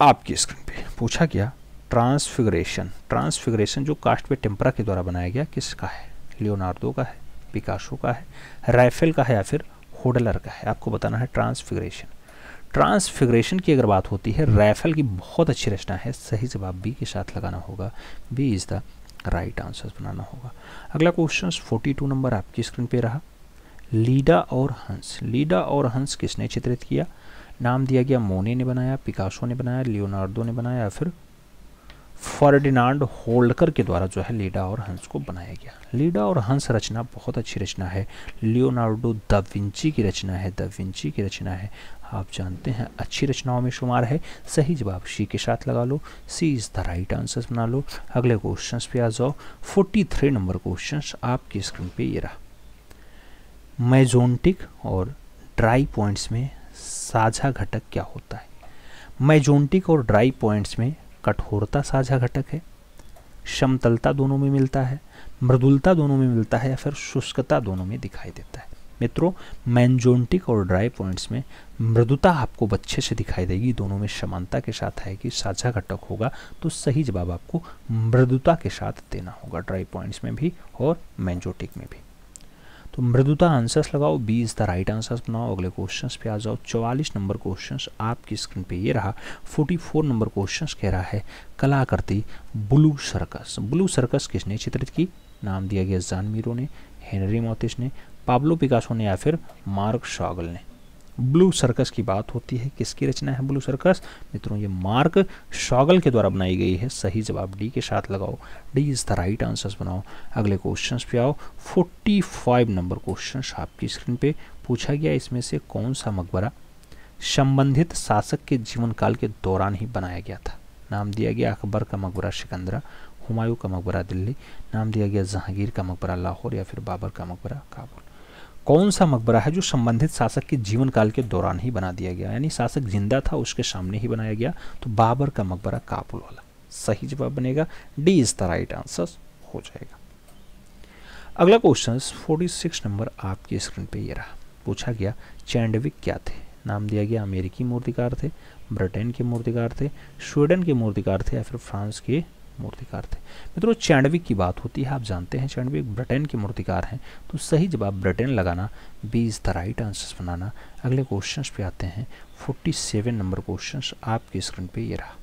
आपकी स्क्रीन पे पूछा गया ट्रांसफिगरेशन जो कास्ट पे टेम्परा के द्वारा बनाया गया किसका है? लियोनार्डो का है, पिकासो का है, राफेल का है या फिर होडलर का है? आपको बताना है ट्रांसफिगरेशन की अगर बात होती है राफेल की बहुत अच्छी रचना है, सही जवाब बी के साथ लगाना होगा, B is the right answer बनाना होगा। अगला क्वेश्चन 42 नंबर आपकी स्क्रीन पे रहा। लीडा और हंस किसने चित्रित किया? नाम दिया गया मोने ने बनाया, पिकासो ने बनाया, लियोनार्डो ने बनाया या फिर फर्डिनांड होल्डकर के द्वारा जो है लीडा और हंस को बनाया गया। लीडा और हंस रचना बहुत अच्छी रचना है, लियोनार्डो दा विंची की रचना है, आप जानते हैं अच्छी रचनाओं में शुमार है। सही जवाब सी के साथ लगा लो, सी इज द राइट आंसर बना लो। अगले क्वेश्चन पे आ जाओ 43 नंबर क्वेश्चन आपकी स्क्रीन पे ये रहा। मेजोंटिक और ड्राई पॉइंट्स में साझा घटक क्या होता है? मेजोंटिक और ड्राई पॉइंट्स में कठोरता साझा घटक है, समतलता दोनों में मिलता है, मृदुलता दोनों में मिलता है या फिर शुष्कता दोनों में दिखाई देता है। मित्रों मेजोंटिक और ड्राई पॉइंट्स में मृदुता आपको अच्छे से दिखाई देगी, दोनों में समानता के साथ है कि साझा घटक होगा, तो सही जवाब आपको मृदुता के साथ देना होगा, ड्राई पॉइंट्स में भी और मेजोंटिक में भी। तो मृदुता आंसर्स लगाओ, B is the right answers बनाओ। अगले क्वेश्चंस पे आ जाओ 44 नंबर क्वेश्चंस आपकी स्क्रीन पे ये रहा। 44 नंबर क्वेश्चंस कह रहा है कलाकृति ब्लू सर्कस किसने चित्रित की? नाम दिया गया जान मीरो ने, हेनरी मोतिस ने, पाब्लो पिकासो ने या फिर मार्क शॉगल ने। ब्लू सर्कस की बात होती है, किसकी रचना है ब्लू सर्कस? मित्रों ये मार्क शॉगल के द्वारा बनाई गई है, सही जवाब डी के साथ लगाओ, D is the right answers बनाओ। अगले क्वेश्चंस पे आओ 45 नंबर क्वेश्चन आपकी स्क्रीन पे पूछा गया इसमें से कौन सा मकबरा संबंधित शासक के जीवन काल के दौरान ही बनाया गया था? नाम दिया गया अकबर का मकबरा सिकंदरा, हुमायूं का मकबरा दिल्ली, नाम दिया गया जहांगीर का मकबरा लाहौर या फिर बाबर का मकबरा काबुल। कौन सा मकबरा है जो संबंधित शासक के जीवन काल के दौरान ही बना दिया गया, यानी शासक जिंदा था उसके सामने ही बनाया गया? तो बाबर का मकबरा काबुल वाला सही जवाब बनेगा, D is the right answer हो जाएगा। अगला क्वेश्चन 46 नंबर आपकी स्क्रीन पे ये रहा। पूछा गया चैंडविक क्या थे? नाम दिया गया अमेरिकी मूर्तिकार थे, ब्रिटेन के मूर्तिकार थे, स्वीडन के मूर्तिकार थे या फिर फ्रांस के मूर्तिकार थे। मित्रों चैंडविक की बात होती है, आप जानते हैं चैंडविक ब्रिटेन के मूर्तिकार हैं, तो सही जवाब ब्रिटेन लगाना, b is the right answer बनाना। अगले क्वेश्चन पे आते हैं 47 नंबर क्वेश्चन आपकी स्क्रीन पे ये रहा।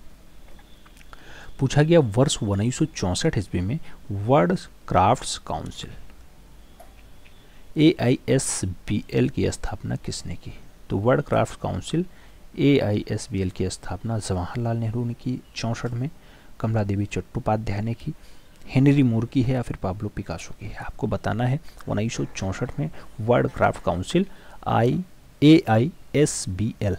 पूछा गया वर्ष 1964 ईस्वी में वर्ल्ड क्राफ्ट्स काउंसिल AISBL की स्थापना किसने की? तो वर्ल्ड क्राफ्ट काउंसिल AISBL की स्थापना जवाहरलाल नेहरू ने की 64 में, कमला देवी चट्टोपाध्याय ने की, हेनरी मूर की है या फिर पाब्लो पिकासो की है? आपको बताना है 1964 में वर्ल्ड क्राफ्ट काउंसिल AISBL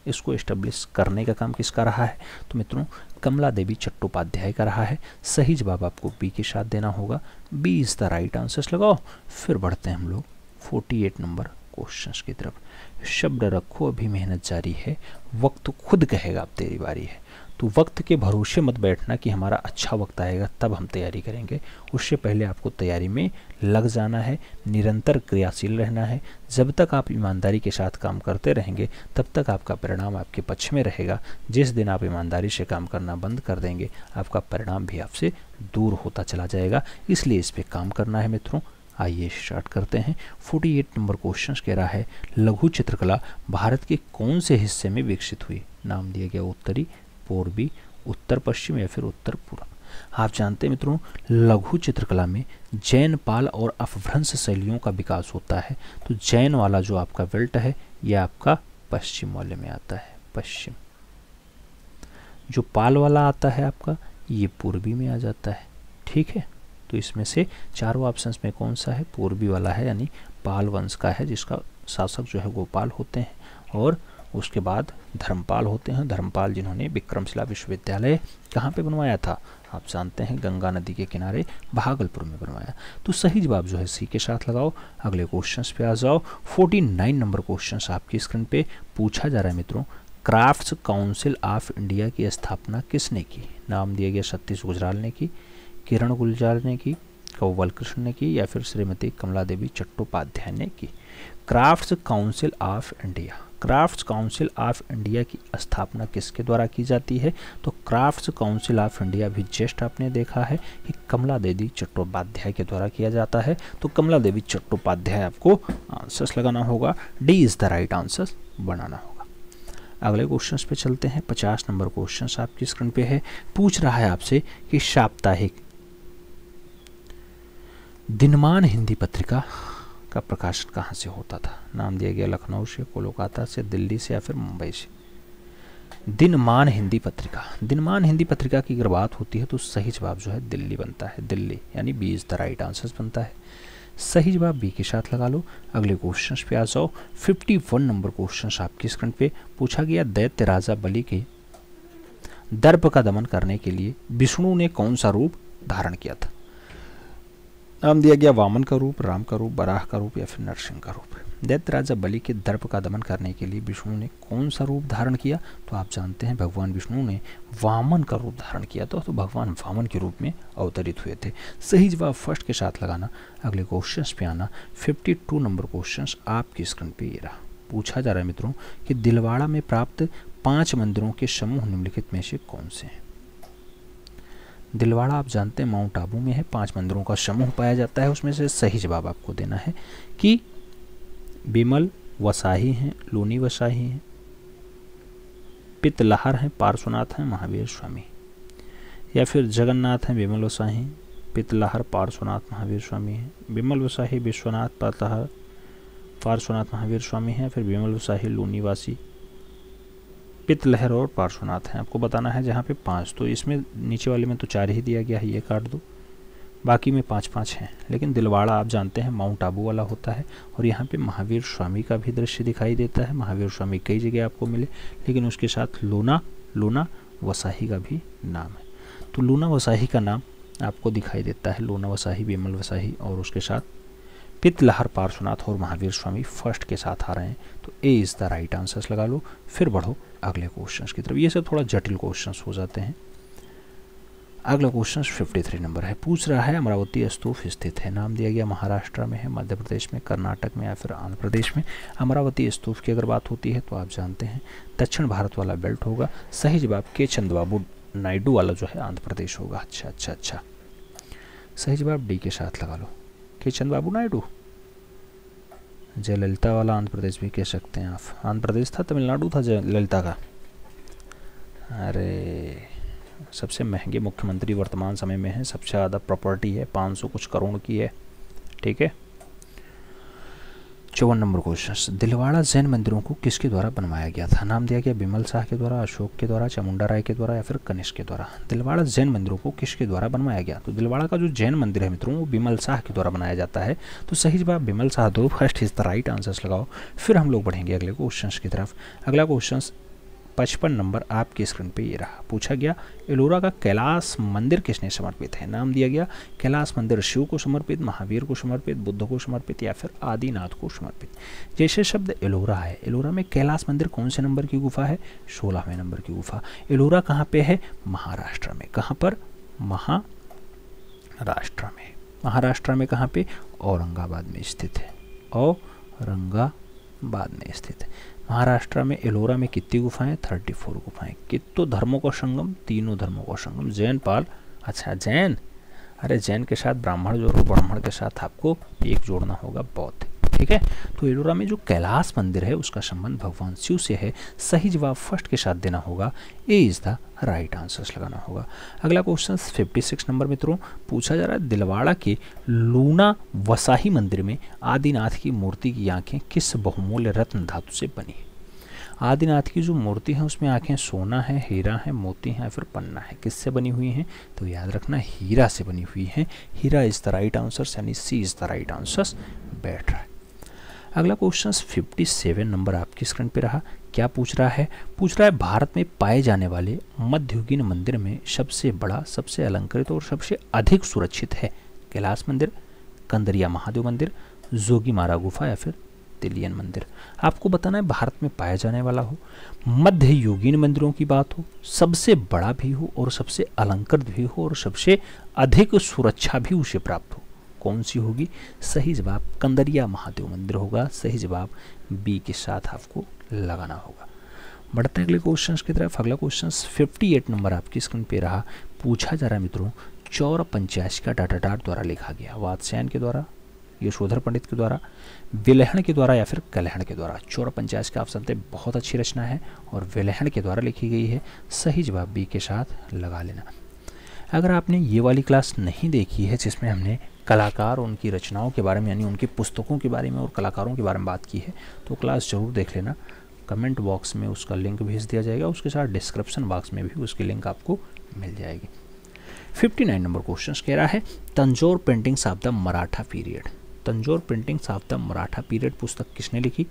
इसको एस्टेब्लिश करने का काम किसका रहा है? तो मित्रों कमला देवी चट्टोपाध्याय का रहा है। सही जवाब आपको बी के साथ देना होगा। B is the right answer लगाओ। फिर बढ़ते हैं हम लोग 48 नंबर क्वेश्चंस की तरफ। शब्द रखो अभी मेहनत जारी है, वक्त खुद कहेगा अब तेरी बारी है। तो वक्त के भरोसे मत बैठना कि हमारा अच्छा वक्त आएगा तब हम तैयारी करेंगे। उससे पहले आपको तैयारी में लग जाना है, निरंतर क्रियाशील रहना है। जब तक आप ईमानदारी के साथ काम करते रहेंगे तब तक आपका परिणाम आपके पक्ष में रहेगा। जिस दिन आप ईमानदारी से काम करना बंद कर देंगे आपका परिणाम भी आपसे दूर होता चला जाएगा। इसलिए इस पर काम करना है मित्रों। आइए स्टार्ट करते हैं। 48 नंबर क्वेश्चन कह रहा है लघु चित्रकला भारत के कौन से हिस्से में विकसित हुई? नाम दिया गया उत्तरी, पूर्वी, उत्तर पश्चिम या फिर उत्तर पूर्व। आप जानते हैं मित्रों लघु चित्रकला में जैन, पाल और अपभ्रंश शैलियों का विकास होता है। तो जैन वाला जो आपका बेल्ट है यह आपका पश्चिम वाले में आता है, पश्चिम। जो पाल वाला आता है आपका ये पूर्वी में आ जाता है। ठीक है, तो इसमें से चारों ऑप्शंस में कौन सा है? पूर्वी वाला है, यानी पाल वंश का है, जिसका शासक जो है गोपाल होते हैं और उसके बाद धर्मपाल होते हैं। धर्मपाल जिन्होंने विक्रमशिला विश्वविद्यालय कहाँ पे बनवाया था? आप जानते हैं गंगा नदी के किनारे भागलपुर में बनवाया। तो सही जवाब जो है सी के साथ लगाओ। अगले क्वेश्चंस पे आ जाओ। 49 नंबर क्वेश्चंस आपकी स्क्रीन पे पूछा जा रहा है मित्रों क्राफ्ट्स काउंसिल ऑफ इंडिया की स्थापना किसने की? नाम दिया गया सतीश गुजराल ने की, किरण गुलजार ने की, कव्वल कृष्ण ने की या फिर श्रीमती कमला देवी चट्टोपाध्याय ने की। Crafts council of India, crafts council of India की स्थापना किसके द्वारा की जाती है? तो क्राफ्ट्स काउंसिल ऑफ इंडिया भी जस्ट आपने देखा है कि कमला देवी चट्टोपाध्याय के द्वारा किया जाता है। तो कमला देवी चट्टोपाध्याय आपको आंसर्स लगाना होगा। D is the right answer बनाना होगा। अगले क्वेश्चंस पे चलते हैं। 50 नंबर क्वेश्चंस आपकी स्क्रीन पे है। पूछ रहा है आपसे कि साप्ताहिक दिनमान हिंदी पत्रिका का प्रकाशन कहाँ से होता था? नाम दिया गया लखनऊ से, कोलकाता से, दिल्ली से या फिर मुंबई से। दिनमान हिंदी पत्रिका, दिनमान हिंदी पत्रिका की अगर बात होती है तो सही जवाब जो है दिल्ली बनता है, दिल्ली, यानी B is the right answer बनता है। सही जवाब बी के साथ लगा लो। अगले क्वेश्चन पे आ जाओ। 51 नंबर क्वेश्चन आपकी स्क्रीन पे पूछा गया दैत्य राजा बलि के दर्प का दमन करने के लिए विष्णु ने कौन सा रूप धारण किया था? नाम दिया गया वामन का रूप, राम का रूप, बराह का रूप या फिर नरसिंह का रूप। दैत्य राजा बलि के दर्प का दमन करने के लिए विष्णु ने कौन सा रूप धारण किया? तो आप जानते हैं भगवान विष्णु ने वामन का रूप धारण किया था। तो भगवान वामन के रूप में अवतरित हुए थे। सही जवाब फर्स्ट के साथ लगाना। अगले क्वेश्चन पे आना। 52 नंबर क्वेश्चन आपकी स्क्रीन पे ये रहा। पूछा जा रहा है मित्रों कि दिलवाड़ा में प्राप्त 5 मंदिरों के समूह निम्नलिखित में से कौन से हैं? दिलवाड़ा आप जानते हैं माउंट आबू में है। 5 मंदिरों का समूह पाया जाता है। उसमें से सही जवाब आपको देना है कि बिमल वसाही हैं, लूनी वसाही हैं, पितलहर हैं, पार्श्वनाथ हैं, महावीर स्वामी, या फिर जगन्नाथ हैं, बिमल वसाही, पितलहर, पार्श्वनाथ, महावीर स्वामी हैं। बिमल वसाही, विश्वनाथ, पितलहर, पार्श्वनाथ, महावीर स्वामी हैं, फिर बिमल वसाही, लूनीवासी, पितलहर और पार्श्वनाथ हैं। आपको बताना है जहाँ पे 5, तो इसमें नीचे वाले में तो 4 ही दिया गया है, ये काट दो, बाकी में 5-5 हैं। लेकिन दिलवाड़ा आप जानते हैं माउंट आबू वाला होता है और यहाँ पे महावीर स्वामी का भी दृश्य दिखाई देता है। महावीर स्वामी कई जगह आपको मिले, लेकिन उसके साथ लूना वसाही का भी नाम है। तो लूना वसाही का नाम आपको दिखाई देता है, लूना वसाही, बिमल वसाही और उसके साथ पितलहर, पार्श्वनाथ और महावीर स्वामी फर्स्ट के साथ आ रहे हैं। तो ए इज़ द राइट आंसर लगा लो। फिर बढ़ो अगले क्वेश्चन की तरफ। ये सब थोड़ा जटिल क्वेश्चन हो जाते हैं। अगला क्वेश्चन 53 नंबर है। पूछ रहा है अमरावती स्तूप स्थित है। नाम दिया गया महाराष्ट्र में है, मध्य प्रदेश में, कर्नाटक में या फिर आंध्र प्रदेश में। अमरावती स्तूप की अगर बात होती है तो आप जानते हैं दक्षिण भारत वाला बेल्ट होगा। सही जवाब के चंद्रबाबू नायडू वाला जो है आंध्र प्रदेश होगा। अच्छा, सही जवाब डी के साथ लगा लो, के चंद्रबाबू नायडू। जयललिता वाला आंध्र प्रदेश भी कह सकते हैं आप। आंध्र प्रदेश था, तमिलनाडु था जयललिता का। अरे सबसे महंगे मुख्यमंत्री वर्तमान समय में हैं, सबसे ज़्यादा प्रॉपर्टी है, 500 कुछ करोड़ की है। ठीक है। 54 नंबर क्वेश्चन, दिलवाड़ा जैन मंदिरों को किसके द्वारा बनवाया गया था? नाम दिया गया बिमल शाह के द्वारा, अशोक के द्वारा, चामुंडा राय के द्वारा या फिर कनिष्क के द्वारा। दिलवाड़ा जैन मंदिरों को किसके द्वारा बनवाया गया? तो दिलवाड़ा का जो जैन मंदिर है मित्रों वो बिमल शाह के द्वारा बनाया जाता है। तो सही जवाब बिमल शाह दो, first is the right answers लगाओ। फिर हम लोग बढ़ेंगे अगले क्वेश्चन की तरफ। अगला क्वेश्चन 55 नंबर आपकी स्क्रीन पे ये रहा। पूछा गया एलोरा का कैलाश मंदिर किसने समर्पित है? नाम दिया गया कैलाश मंदिर शिव को समर्पित, महावीर को समर्पित, बुद्ध को समर्पित या फिर आदिनाथ को समर्पित। जैसे शब्द एलोरा है, एलोरा में कैलाश मंदिर कौन से नंबर की गुफा है? 16वें नंबर की गुफा। एलोरा कहाँ पे है? महाराष्ट्र में। कहाँ पर? महाराष्ट्र में। महाराष्ट्र में कहाँ पे? औरंगाबाद में स्थित है। औरंगाबाद में स्थित है। महाराष्ट्र में एलोरा में कितनी गुफाएं? 34 गुफाएं। कितनों धर्मों का संगम? तीनों धर्मों का संगम। जैन पाल, अच्छा जैन, अरे जैन के साथ ब्राह्मण जोड़ो, ब्राह्मण के साथ आपको एक जोड़ना होगा बौद्ध। ठीक है। तो एलोरा में जो कैलाश मंदिर है उसका संबंध भगवान शिव से है। सही जवाब फर्स्ट के साथ देना होगा, ए इज द राइट आंसर्स लगाना होगा। अगला क्वेश्चन 56 नंबर मित्रों पूछा जा रहा है दिलवाड़ा के लूना वसाही मंदिर में आदिनाथ की मूर्ति की आंखें किस बहुमूल्य रत्न धातु से बनी है? आदिनाथ की जो मूर्ति है उसमें आंखें सोना है, हीरा है, मोती है, फिर पन्ना है। किससे बनी हुई हैं? तो याद रखना हीरा से बनी हुई है। हीरा इज द राइट आंसर्स, यानी सी इज द राइट आंसर्स बैठ रहा है। अगला क्वेश्चन 57 नंबर आपकी स्क्रीन पे रहा। क्या पूछ रहा है? पूछ रहा है भारत में पाए जाने वाले मध्ययुगीन मंदिर में सबसे बड़ा, सबसे अलंकृत और सबसे अधिक सुरक्षित है? कैलाश मंदिर, कंदरिया महादेव मंदिर, जोगीमारा गुफा या फिर तिलियन मंदिर। आपको बताना है भारत में पाया जाने वाला हो, मध्ययुगीन मंदिरों की बात हो, सबसे बड़ा भी हो और सबसे अलंकृत भी हो और सबसे अधिक सुरक्षा भी उसे प्राप्त हो। कौन सी होगी? सही जवाब कंदरिया महादेव मंदिर होगा। सही जवाब बी के साथ आपको लगाना होगा। बढ़ते हैं अगले क्वेश्चन की तरफ। अगला क्वेश्चन 58 नंबर आपकी स्क्रीन पे रहा। पूछा जा रहा है मित्रों चौर पंचायत का डाटाटार द्वारा लिखा गया। वात्स्यायन के द्वारा, यशोधर पंडित के द्वारा, विलहण के द्वारा या फिर कलहण के द्वारा। चौर पंचायत का ऑप्शन थे, बहुत अच्छी रचना है और विलहण के द्वारा लिखी गई है। सही जवाब बी के साथ लगा लेना। अगर आपने ये वाली क्लास नहीं देखी है जिसमें हमने कलाकार और उनकी रचनाओं के बारे में यानी उनकी पुस्तकों के बारे में और कलाकारों के बारे में बात की है तो क्लास ज़रूर देख लेना। कमेंट बॉक्स में उसका लिंक भेज दिया जाएगा, उसके साथ डिस्क्रिप्शन बॉक्स में भी उसकी लिंक आपको मिल जाएगी। 59 नंबर क्वेश्चन कह रहा है Tanjore paintings of the Maratha period. Tanjore paintings of the Maratha period पुस्तक किसने लिखी?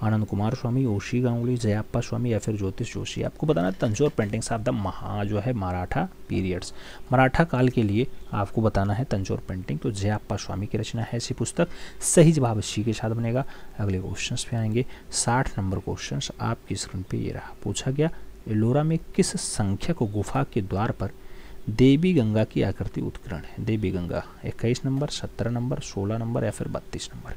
आनंद कुमार स्वामी, ओशी गांगुली, जयाप्पा स्वामी या फिर ज्योतिष जोशी। आपको बताना Tanjore paintings of the Maratha periods, Maratha काल के लिए आपको बताना है तंजौर पेंटिंग। तो जयाप्पा स्वामी की रचना है ऐसी पुस्तक। सही जवाब सी के साथ बनेगा। अगले क्वेश्चन पे आएंगे। 60 नंबर क्वेश्चन आपकी स्क्रीन पे ये रहा। पूछा गया एलोरा में किस संख्यक गुफा के द्वार पर देवी गंगा की आकृति उत्कीर्ण है? देवी गंगा 21 नंबर, 17 नंबर, 16 नंबर या फिर 32 नंबर।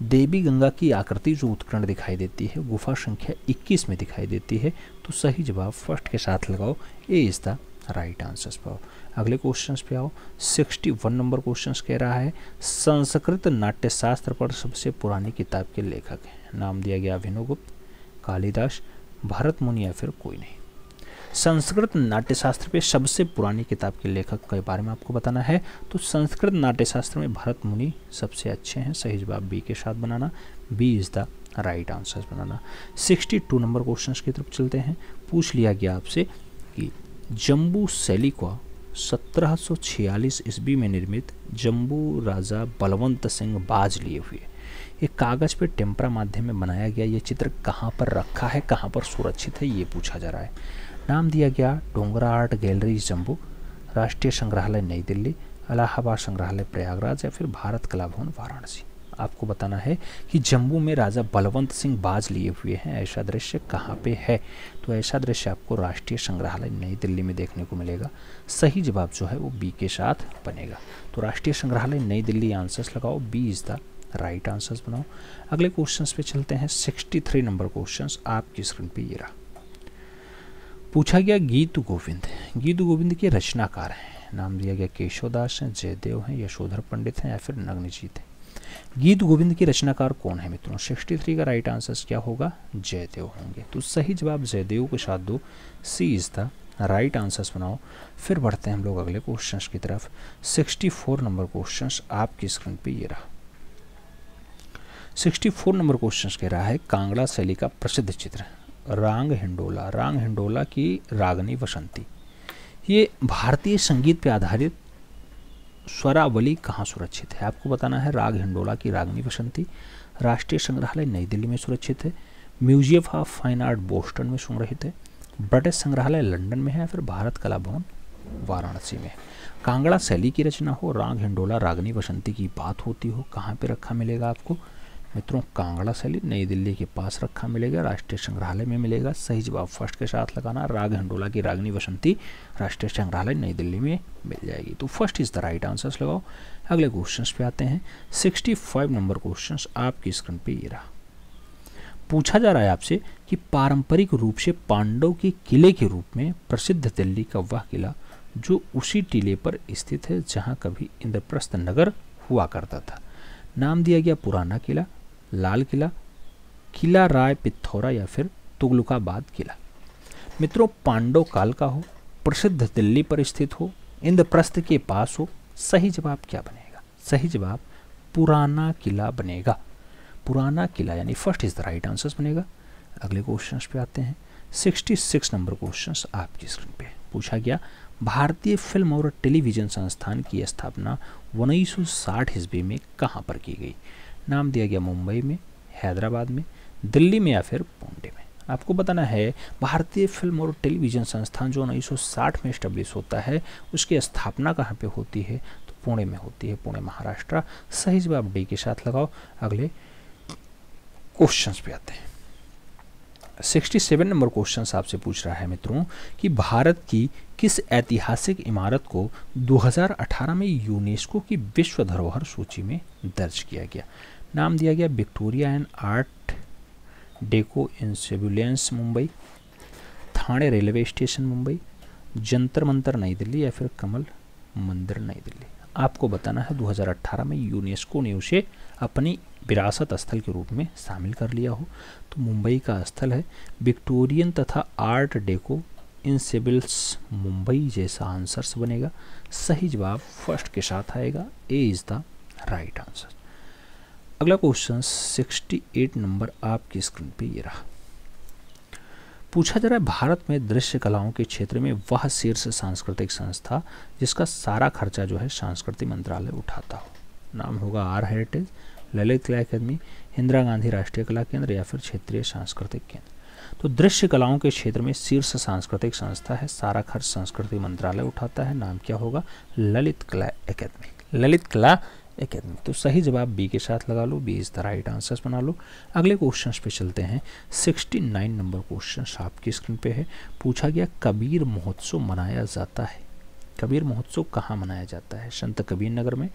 देवी गंगा की आकृति जो उत्कीर्ण दिखाई देती है गुफा संख्या 21 में दिखाई देती है। तो सही जवाब फर्स्ट के साथ लगाओ, ए इज द राइट आंसर्स पे आओ। अगले क्वेश्चंस पे आओ। 61 नंबर क्वेश्चंस कह रहा है संस्कृत नाट्यशास्त्र पर सबसे पुरानी किताब के लेखक हैं। नाम दिया गया अभिनवगुप्त, कालिदास, भरत मुनि या फिर कोई नहीं। संस्कृत नाट्यशास्त्र पे सबसे पुरानी किताब के लेखक के बारे में आपको बताना है। तो संस्कृत नाट्यशास्त्र में भरत मुनि सबसे अच्छे हैं। सही जवाब बी के साथ बनाना, b is the right answer बनाना। 62 नंबर क्वेश्चन की तरफ चलते हैं। पूछ लिया गया आपसे कि जम्बू शैली को 1746 ईस्वी में निर्मित जम्बू राजा बलवंत सिंह बाज लिए हुए एक कागज़ पे टेम्परा माध्यम में बनाया गया ये चित्र कहाँ पर रखा है, कहाँ पर सुरक्षित है, ये पूछा जा रहा है। नाम दिया गया डोंगरा आर्ट गैलरी जम्बू, राष्ट्रीय संग्रहालय नई दिल्ली, इलाहाबाद संग्रहालय प्रयागराज या फिर भारत कला भवन वाराणसी। आपको बताना है कि जम्मू में राजा बलवंत सिंह बाज लिए हुए हैं, ऐसा दृश्य कहाँ पे है? तो ऐसा दृश्य आपको राष्ट्रीय संग्रहालय नई दिल्ली में देखने को मिलेगा। सही जवाब जो है वो बी के साथ बनेगा। तो राष्ट्रीय संग्रहालय नई दिल्ली आंसर्स लगाओ, B is the right answers बनाओ। अगले क्वेश्चंस पे चलते हैं। 63 नंबर क्वेश्चंस आपकी स्क्रीन पे ये रहा। पूछा गया गीत गोविंद, गीत गोविंद के रचनाकार हैं। नाम दिया गया केशवदास हैं, जयदेव हैं, यशोधर पंडित हैं या फिर नग्नजीत हैं। गीत गोविंद के रचनाकार कौन है मित्रों? 63 का राइट आंसर क्या होगा? जयदेव होंगे। तो सही जवाब जयदेव के साथ दो, सी इज द राइट आंसर्स बनाओ। फिर बढ़ते हैं हम लोग अगले क्वेश्चंस की तरफ। 64 नंबर क्वेश्चंस आपकी स्क्रीन पे ये रहा। 64 नंबर क्वेश्चंस कह रहा है कांगड़ा शैली का प्रसिद्ध चित्र राग हिंडोला। राग हिंडोला की रागनी वसंती, ये भारतीय संगीत पे आधारित स्वरावली कहाँ सुरक्षित है? आपको बताना है। राग हिंडोला की रागनी वसंती राष्ट्रीय संग्रहालय नई दिल्ली में सुरक्षित है, museum of fine art Boston में संग्रहित है, ब्रिटिश संग्रहालय लंदन में है या फिर भारत कला भवन वाराणसी में। कांगड़ा शैली की रचना हो, राग हिंडोला रागनी वसंती की बात होती हो, कहाँ पे रखा मिलेगा आपको मित्रों? कांगड़ा शैली नई दिल्ली के पास रखा मिलेगा, राष्ट्रीय संग्रहालय में मिलेगा। सही जवाब फर्स्ट के साथ लगाना, राग हिंडोला की रागनी वसंती राष्ट्रीय संग्रहालय नई दिल्ली में मिल जाएगी। तो first is the right answers लगाओ। अगले क्वेश्चंस पे आते हैं। 65 नंबर क्वेश्चंस आपकी स्क्रीन पे ये रहा। पूछा जा रहा है आपसे कि पारंपरिक रूप से पांडव के किले के रूप में प्रसिद्ध दिल्ली का वह किला जो उसी टीले पर स्थित है जहां कभी इंद्रप्रस्थ नगर हुआ करता था। नाम दिया गया पुराना किला, लाल किला, किला राय पिथौरा या फिर तुगलकाबाद किला। मित्रों पांडव काल का हो, प्रसिद्ध दिल्ली पर स्थित हो, इंद्रप्रस्थ के पास हो, सही जवाब क्या बनेगा? सही जवाब पुराना किला बनेगा। पुराना किला यानी first is the right answers बनेगा। अगले क्वेश्चंस पे आते हैं। 66 नंबर क्वेश्चंस आपकी स्क्रीन पे पूछा गया भारतीय फिल्म और टेलीविजन संस्थान की स्थापना 1960 ईस्वी में कहाँ पर की गई? नाम दिया गया मुंबई में, हैदराबाद में, दिल्ली में या फिर पुणे में। आपको बताना है भारतीय फिल्म और टेलीविजन संस्थान जो 1960 में एस्टेब्लिश होता है उसकी स्थापना कहाँ पे होती है? तो पुणे में होती है, पुणे महाराष्ट्र। सही जवाब डी के साथ लगाओ। अगले क्वेश्चंस पे आते हैं। 67 नंबर क्वेश्चंस आपसे पूछ रहा है मित्रों कि भारत की किस ऐतिहासिक इमारत को 2018 में यूनेस्को की विश्व धरोहर सूची में दर्ज किया गया? नाम दिया गया Victoria and art deco institution Mumbai, Thane railway station Mumbai, Jantar Mantar नई दिल्ली या फिर कमल मंदिर नई दिल्ली। आपको बताना है 2018 में यूनेस्को ने उसे अपनी विरासत स्थल के रूप में शामिल कर लिया हो। तो मुंबई का स्थल है विक्टोरियन तथा आर्ट डेको इंसिबिल्स मुंबई जैसा आंसर्स बनेगा। सही जवाब फर्स्ट के साथ आएगा, ए इज द राइट आंसर। अगला क्वेश्चन 68 नंबर आपकी स्क्रीन पे ये रहा। पूछा जा रहा है भारत में दृश्य कलाओं के क्षेत्र में वह शीर्ष सांस्कृतिक संस्था जिसका सारा खर्चा जो है सांस्कृतिक मंत्रालय उठाता हो। नाम होगा आर हेरिटेज, ललित कला अकादमी, इंदिरा गांधी राष्ट्रीय कला केंद्र या फिर क्षेत्रीय सांस्कृतिक केंद्र। तो दृश्य कलाओं के क्षेत्र में शीर्ष सांस्कृतिक संस्था है, सारा खर्च संस्कृति मंत्रालय उठाता है। नाम क्या होगा? ललित कला अकादमी, ललित कला अकादमी। तो सही जवाब बी के साथ लगा लो, b is the right answers बना लो। अगले क्वेश्चन पे चलते हैं। 69 नंबर क्वेश्चन आपकी स्क्रीन पे है। पूछा गया कबीर महोत्सव मनाया जाता है। कबीर महोत्सव कहाँ मनाया जाता है? संत कबीर नगर में,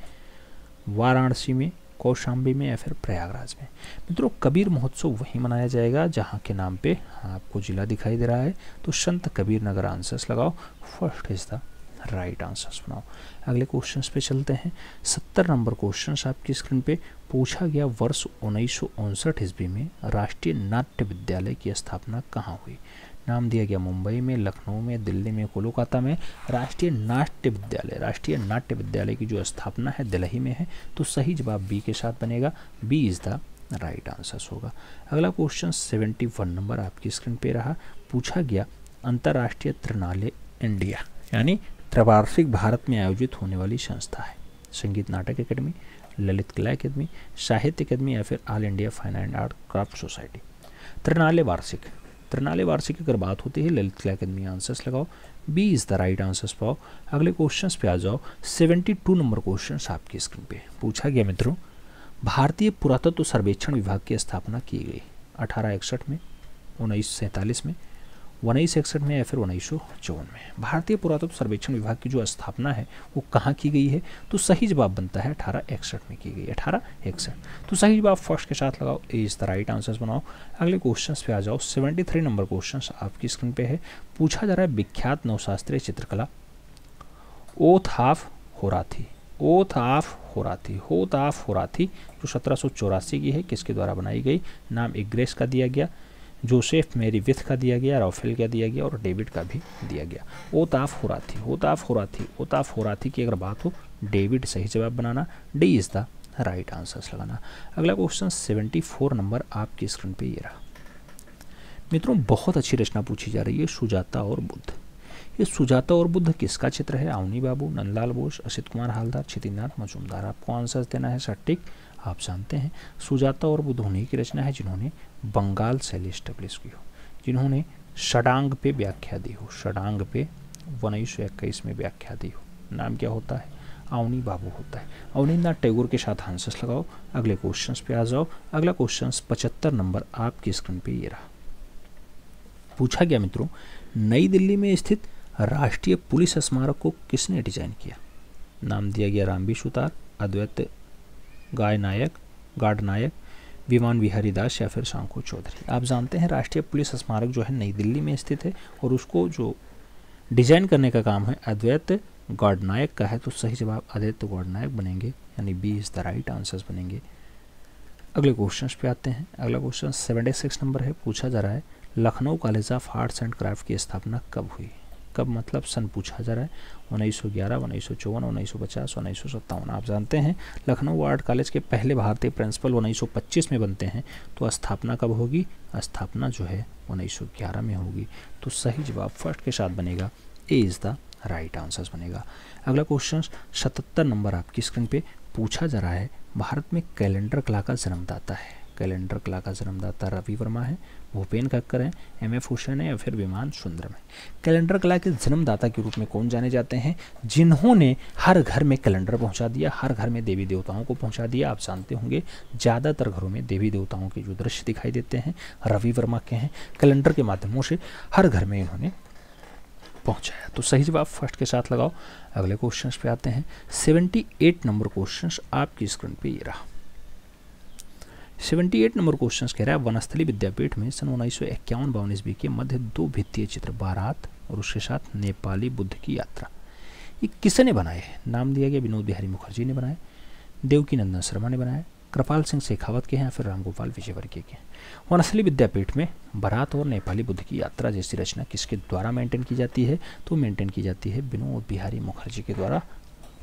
वाराणसी में, कौशाम्बी में या फिर प्रयागराज में। मित्रों कबीर महोत्सव वहीं मनाया जाएगा जहां के नाम पे आपको जिला दिखाई दे रहा है। तो संत कबीर नगर आंसर्स लगाओ, first is the right answers बनाओ। अगले क्वेश्चंस पे चलते हैं। 70 नंबर क्वेश्चंस आपकी स्क्रीन पे पूछा गया वर्ष 1959 ईस्वी में राष्ट्रीय नाट्य विद्यालय की स्थापना कहाँ हुई? नाम दिया गया मुंबई में, लखनऊ में, दिल्ली में, कोलकाता में। राष्ट्रीय नाट्य विद्यालय की जो स्थापना है दिल्ली में है। तो सही जवाब बी के साथ बनेगा, B is the right answer होगा। अगला क्वेश्चन 71 नंबर आपकी स्क्रीन पे रहा। पूछा गया अंतर्राष्ट्रीय त्रिनाले इंडिया यानी त्रैवार्षिक भारत में आयोजित होने वाली संस्था है। संगीत नाटक अकेडमी, ललित कला अकादमी, साहित्य अकादमी या फिर all India fine and art craft society. Triennale वार्षिक अगर बात होती है ललित कला अकादमी आंसर्स लगाओ, B is the right answers पाओ। अगले क्वेश्चंस पे आ जाओ। 72 नंबर क्वेश्चंस आपकी स्क्रीन पे पूछा गया मित्रों भारतीय पुरातत्व सर्वेक्षण विभाग की स्थापना की गई 1861 में, 1947 में, 1961 में या फिर 1954 में। भारतीय पुरातत्व सर्वेक्षण विभाग की जो स्थापना है वो कहाँ की गई है? तो सही जवाब बनता है 1861 में की गई, 1861। तो सही जवाब फर्स्ट के साथ लगाओ, ए इज द राइट आंसर्स बनाओ। अगले क्वेश्चंस पे आ जाओ। 73 नंबर क्वेश्चंस आपकी स्क्रीन पे है। पूछा जा रहा है विख्यात नवशास्त्रीय चित्रकला ओथ ऑफ होराथी जो 1784 की है किसके द्वारा बनाई गई? नाम इग्रेस का दिया गया, जोसेफ मेरीविथ का दिया गया, राफेल का दिया गया और डेविड का भी दिया गया। ओताफ होराथी की अगर बात हो, डेविड सही जवाब बनाना, d is the right answer लगाना। अगला क्वेश्चन 74 नंबर आपकी स्क्रीन पे ये रहा। मित्रों बहुत अच्छी रचना पूछी जा रही है, सुजाता और बुद्ध। ये सुजाता और बुद्ध किसका चित्र है? अवनी बाबू, नंदलाल बोस, असित कुमार हालदार, क्षितिनाथ मजूमदार। आपको आंसर देना है सटीक। आप जानते हैं सुजाता और बुद्ध उन्हीं की रचना है जिन्होंने बंगाल शैली स्टेब्लिश की हो, जिन्होंने षडांग पे व्याख्या दी हो, षडांग पे 1921 में व्याख्या दी हो। नाम क्या होता है? अवनी बाबू होता है। अवनींद्रनाथ टैगोर के साथ आंसर्स लगाओ। अगले क्वेश्चन पे आ जाओ। अगला क्वेश्चन 75 नंबर आपकी स्क्रीन पे ये रहा। पूछा गया मित्रों, नई दिल्ली में स्थित राष्ट्रीय पुलिस स्मारक को किसने डिजाइन किया? नाम दिया गया रामबी सुतार, अद्वैत गार्ड नायक, विमान बिहारी दास या फिर शंकु चौधरी। आप जानते हैं राष्ट्रीय पुलिस स्मारक जो है नई दिल्ली में स्थित है और उसको जो डिजाइन करने का काम है अद्वैत गार्ड नायक का है। तो सही जवाब अद्वैत गार्ड नायक बनेंगे, यानी B is the right answers बनेंगे। अगले क्वेश्चन पे आते हैं। अगला क्वेश्चन 76 नंबर है। पूछा जा रहा है Lucknow college of arts and craft की स्थापना कब हुई? कब मतलब सन पूछा जा रहा है। 1911, 1954, 1950, 1957। आप जानते हैं लखनऊ आर्ट कॉलेज के पहले भारतीय प्रिंसिपल 1925 में बनते हैं। तो स्थापना कब होगी? स्थापना जो है 1911 में होगी। तो सही जवाब फर्स्ट के साथ बनेगा, ए इज द राइट आंसर बनेगा। अगला क्वेश्चन 77 नंबर आपकी स्क्रीन पे। पूछा जा रहा है भारत में कैलेंडर कला का जन्मदाता है। कैलेंडर कला का जन्मदाता रवि वर्मा है, भूपेन खक्कर हैं, एम.एफ. हुसैन है या फिर विमान सुंदरम है। कैलेंडर कला के जन्मदाता के रूप में कौन जाने जाते हैं? जिन्होंने हर घर में कैलेंडर पहुंचा दिया, हर घर में देवी देवताओं को पहुंचा दिया। आप जानते होंगे ज़्यादातर घरों में देवी देवताओं के जो दृश्य दिखाई देते हैं रवि वर्मा के हैं। कैलेंडर के माध्यमों से हर घर में इन्होंने पहुंचाया। तो सही जवाब फर्स्ट के साथ लगाओ। अगले क्वेश्चन पे आते हैं। 78 नंबर क्वेश्चन आपकी स्क्रीन पे ये रहा। 78 नंबर क्वेश्चन कह रहा है वनस्थली विद्यापीठ में सन 1951-52 ईस्वी के मध्य 2 भित्तीय चित्र बारात और उसके साथ नेपाली बुद्ध की यात्रा, ये किसने बनाए? नाम दिया गया विनोद बिहारी मुखर्जी ने बनाए, देवकी नंदन शर्मा ने बनाए, कृपाल सिंह शेखावत के हैं या फिर रामगोपाल विजयवर्गीय के हैं। वनस्थली विद्यापीठ में बारात और नेपाली बुद्ध की यात्रा जैसी रचना किसके द्वारा मेंटेन की जाती है? तो मेंटेन की जाती है विनोद बिहारी मुखर्जी के द्वारा।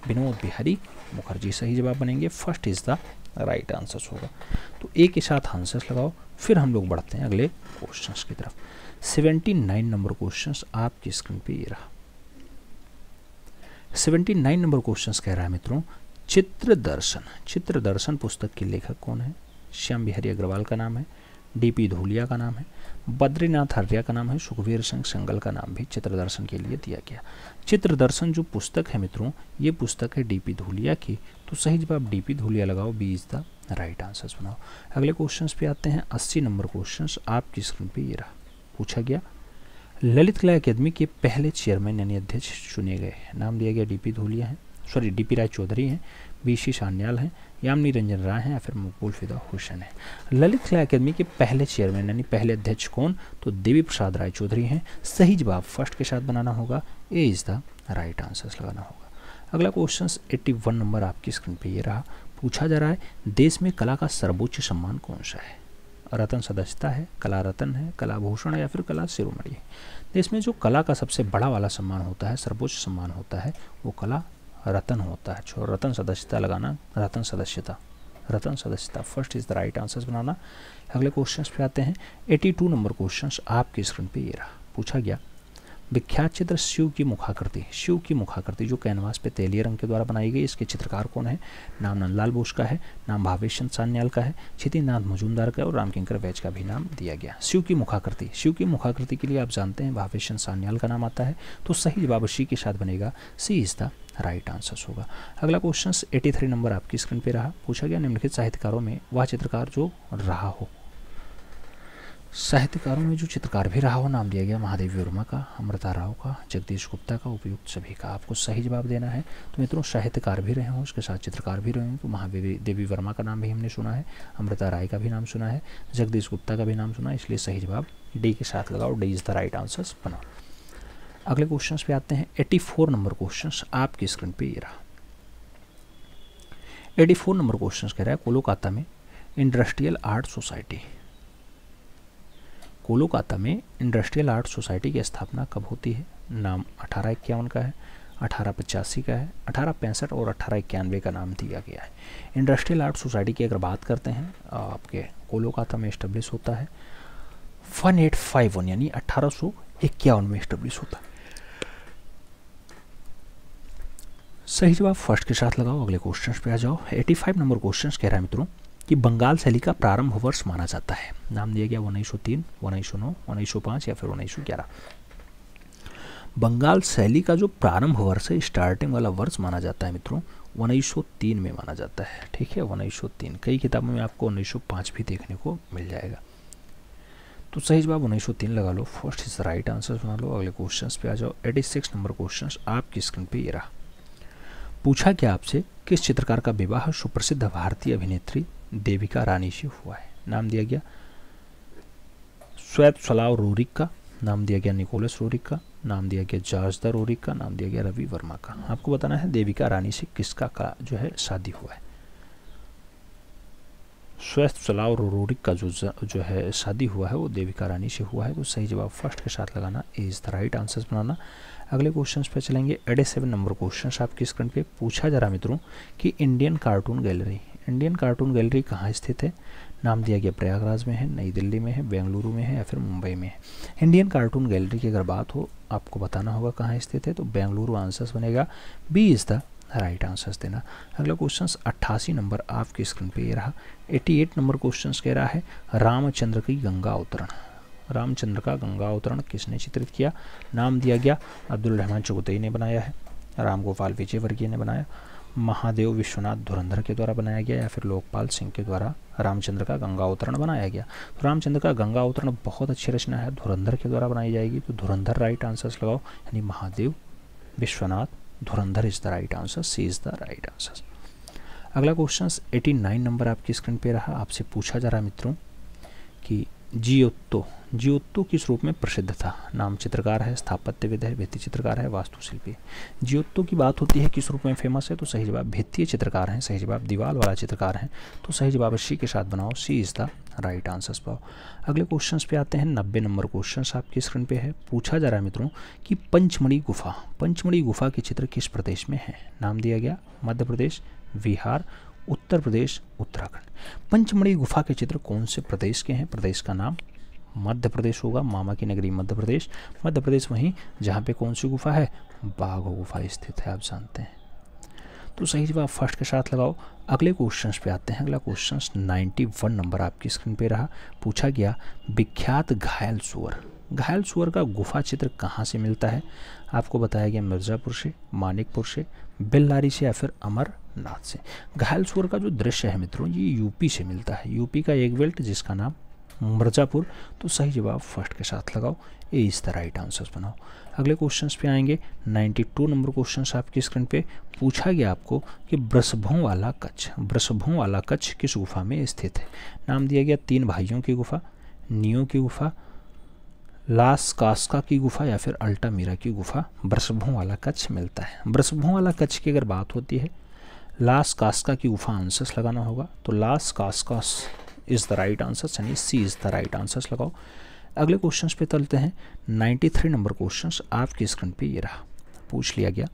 विनोद बिहारी मुखर्जी सही जवाब बनेंगे, first is the right answer होगा। तो ए के साथ आंसर लगाओ। फिर हम लोग बढ़ते हैं अगले क्वेश्चंस की तरफ। 79 नंबर क्वेश्चंस आपकी स्क्रीन पे ये रहा। 79 नंबर क्वेश्चंस कह रहा है मित्रों चित्र दर्शन पुस्तक के लेखक कौन है? श्याम बिहारी अग्रवाल का नाम है, डीपी धूलिया का नाम है, बद्रीनाथ आर्या का नाम है, सुखबीर सिंह संगल का नाम भी चित्रदर्शन के लिए दिया गया। चित्रदर्शन जो पुस्तक है मित्रों, ये पुस्तक है डीपी धूलिया की। तो सही जवाब डीपी धूलिया लगाओ, B is the right answer बनाओ। अगले क्वेश्चंस पे आते हैं। 80 नंबर क्वेश्चंस आपकी स्क्रीन पे ये रहा। पूछा गया ललित कला अकेदमी के पहले चेयरमैन यानी अध्यक्ष चुने गए। नाम दिया गया डीपी धूलिया है, सॉरी डीपी राय चौधरी हैं, बीसी सान्याल हैं, यामिनी रंजन राय हैं या फिर मकबूल फिदा हुसैन है। ललित कला अकेदमी के पहले चेयरमैन यानी पहले अध्यक्ष कौन? तो देवी प्रसाद राय चौधरी हैं। सही जवाब फर्स्ट के साथ बनाना होगा, ए इज द राइट आंसर लगाना होगा। अगला क्वेश्चन 81 नंबर आपकी स्क्रीन पे ये रहा। पूछा जा रहा है देश में कला का सर्वोच्च सम्मान कौन सा है? रत्न सदस्यता है, कला रत्न है, कला भूषण है या फिर कला शिरोमणि है। देश में जो कला का सबसे बड़ा वाला सम्मान होता है, सर्वोच्च सम्मान होता है, वो कला रत्न होता है। जो रत्न सदस्यता लगाना, रत्न सदस्यता first is the right answer बनाना। अगले क्वेश्चन पे आते हैं। 82 नंबर क्वेश्चन आपकी स्क्रीन पे ये रहा। पूछा गया विख्यात चित्र शिव की मुखाकृति जो कैनवास पे तेलीय रंग के द्वारा बनाई गई, इसके चित्रकार कौन है? नाम नंदलाल बोस का है, नाम भावेश चंद सान्याल का है, क्षितिनाथ मजूमदार का है और रामकिंकर वैज का भी नाम दिया गया। शिव की मुखाकृति के लिए आप जानते हैं भावेश चंद सान्याल का नाम आता है। तो सही जवाब सी के साथ बनेगा, सी इज द राइट आंसर होगा। अगला क्वेश्चन 83 नंबर आपकी स्क्रीन पे रहा। पूछा गया निम्नलिखित साहित्यकारों में वह चित्रकार जो रहा हो। साहित्यकारों में जो चित्रकार भी रहा हो, नाम दिया गया महादेवी वर्मा का, अमृता राव का, जगदीश गुप्ता का, उपयुक्त सभी का। आपको सही जवाब देना है। तो मित्रों साहित्यकार भी रहे हों, उसके साथ चित्रकार भी रहे हों। तो महादेवी वर्मा का नाम भी हमने सुना है, अमृता राय का भी नाम सुना है, जगदीश गुप्ता का भी नाम सुना है, इसलिए सही जवाब डी के साथ लगाओ, D is the right answer बनाओ। अगले क्वेश्चन पे आते हैं। 84 नंबर क्वेश्चन आपकी स्क्रीन पे ये रहा। 84 नंबर क्वेश्चन कह रहा है कोलकाता में इंडस्ट्रियल आर्ट सोसाइटी कोलकाता में इंडस्ट्रियल आर्ट सोसाइटी की स्थापना कब होती है? नाम 1851 का है, 1885 का है, 1865 और 1891 का नाम दिया गया है। इंडस्ट्रियल आर्ट सोसाइटी की अगर बात करते हैं आपके कोलकाता में इस्टेब्लिश होता है 1851 यानी 1851 में इस्टेब्लिश होता है। सही जवाब फर्स्ट के साथ लगाओ। अगले क्वेश्चन पे आ जाओ। 85 नंबर क्वेश्चन कह रहा है मित्रों कि बंगाल शैली का प्रारंभ वर्ष माना जाता है। नाम दिया गया 1903, 1909, 1905 या फिर 1911। बंगाल शैली का जो प्रारंभ वर्ष है, स्टार्टिंग वाला वर्ष माना जाता है मित्रों 1903 में माना जाता है। ठीक है, 1903। कई किताबों में आपको 1905 भी देखने को मिल जाएगा। तो सही जवाब 1903 लगा लो। फर्स्ट इज राइट आंसर बना लो। अगले क्वेश्चन पे आ जाओ। 86 नंबर क्वेश्चन आपकी स्क्रीन पे ये रहा। पूछा क्या आपसे किस चित्रकार का विवाह सुप्रसिद्ध भारतीय अभिनेत्री देविका रानी से हुआ है? नाम दिया गया स्वेतस्लाव रोरिक का, नाम दिया गया निकोलस रोरिक का, नाम दिया गया जॉर्ज द रोरिक का, नाम दिया गया रवि वर्मा का। आपको बताना है देविका रानी से किसका का जो है शादी हुआ है। स्वेतस्लाव रोरिक का जो है शादी हुआ है वो देविका रानी से हुआ है। तो सही जवाब फर्स्ट के साथ लगाना इज द राइट आंसर बनाना। अगले क्वेश्चन पे चलेंगे। 87 नंबर क्वेश्चन आपकी स्क्रीन पे पूछा जा रहा मित्रों कि इंडियन कार्टून गैलरी कहाँ स्थित है? नाम दिया गया प्रयागराज में है, नई दिल्ली में है, बेंगलुरु में है या फिर मुंबई में है। इंडियन कार्टून गैलरी की अगर बात हो आपको बताना होगा कहाँ स्थित है, तो बेंगलुरु आंसर्स बनेगा। B is the right answers देना। अगला क्वेश्चन 88 नंबर आपकी स्क्रीन पे ये रहा। 88 नंबर क्वेश्चन कह रहा है रामचंद्र की गंगा अवतरण। रामचंद्र का गंगा अवतरण किसने चित्रित किया? नाम दिया गया अब्दुल रहमान चौगुतई ने बनाया है, राम गोपाल विजयवर्गीय ने बनाया, महादेव विश्वनाथ धुरंधर के द्वारा बनाया गया या फिर लोकपाल सिंह के द्वारा रामचंद्र का गंगा अवतरण बनाया गया। तो रामचंद्र का गंगा अवतरण बहुत अच्छी रचना है, धुरंधर के द्वारा बनाई जाएगी। तो धुरंधर राइट आंसर्स लगाओ, यानी Mahadev Vishwanath Dhurandhar is the right answer. C is the right answer. अगला क्वेश्चन 89 नंबर आपकी स्क्रीन पे रहा। आपसे पूछा जा रहा मित्रों कि जियोत्तो किस रूप में प्रसिद्ध था? नाम चित्रकार है, स्थापत्यविद है, भित्ति चित्रकार है, वास्तुशिल्पी है। जियोत्तो की बात होती है किस रूप में फेमस है? तो सही जवाब भित्तीय चित्रकार हैं। सही जवाब दीवार वाला चित्रकार हैं। तो सही जवाब सी के साथ बनाओ। सी इज द राइट आंसर्स पाओ। अगले क्वेश्चन पे आते हैं। 90 नंबर क्वेश्चन आपकी स्क्रीन पे है। पूछा जा रहा है मित्रों कि पंचमढ़ी गुफा के चित्र किस प्रदेश में है? नाम दिया गया मध्य प्रदेश, बिहार, उत्तर प्रदेश, उत्तराखंड। पंचमढ़ी गुफा के चित्र कौन से प्रदेश के हैं? प्रदेश का नाम मध्य प्रदेश होगा, मामा की नगरी मध्य प्रदेश वहीं जहाँ पे कौन सी गुफा है? बाघो गुफा स्थित है, आप जानते हैं। तो सही जवाब फर्स्ट के साथ लगाओ। अगले क्वेश्चन पे आते हैं। अगला क्वेश्चन 91 नंबर आपकी स्क्रीन पे रहा। पूछा गया विख्यात घायल सुअर का गुफा चित्र कहाँ से मिलता है? आपको बताया गया मिर्ज़ापुर से, मानिकपुर से, बेल्लारी से या फिर अमरनाथ से। घायल सुअर का जो दृश्य है मित्रों ये यूपी से मिलता है, यूपी का एक बेल्ट जिसका नाम मिर्ज़ापुर। तो सही जवाब फर्स्ट के साथ लगाओ। ए इज द राइट आंसर्स बनाओ। अगले क्वेश्चंस पे आएंगे। 92 नंबर क्वेश्चंस आपकी स्क्रीन पे पूछा गया आपको कि वृषभों वाला कच्छ किस गुफा में स्थित है? नाम दिया गया 3 भाइयों की गुफा, नियो की गुफा, लास कास्का की गुफा या फिर अल्टामीरा की गुफा। वृषभों वाला कच्छ मिलता है। वृषभों वाला कच्छ की अगर बात होती है लास कास्का की गुफा आंसर्स लगाना होगा। तो लास कास्कास इज द राइट आंसर, यानी सी इज द राइट आंसर्स लगाओ। अगले क्वेश्चंस पे चलते हैं। 93 नंबर क्वेश्चंस आपकी स्क्रीन पे ये रहा। पूछ लिया गया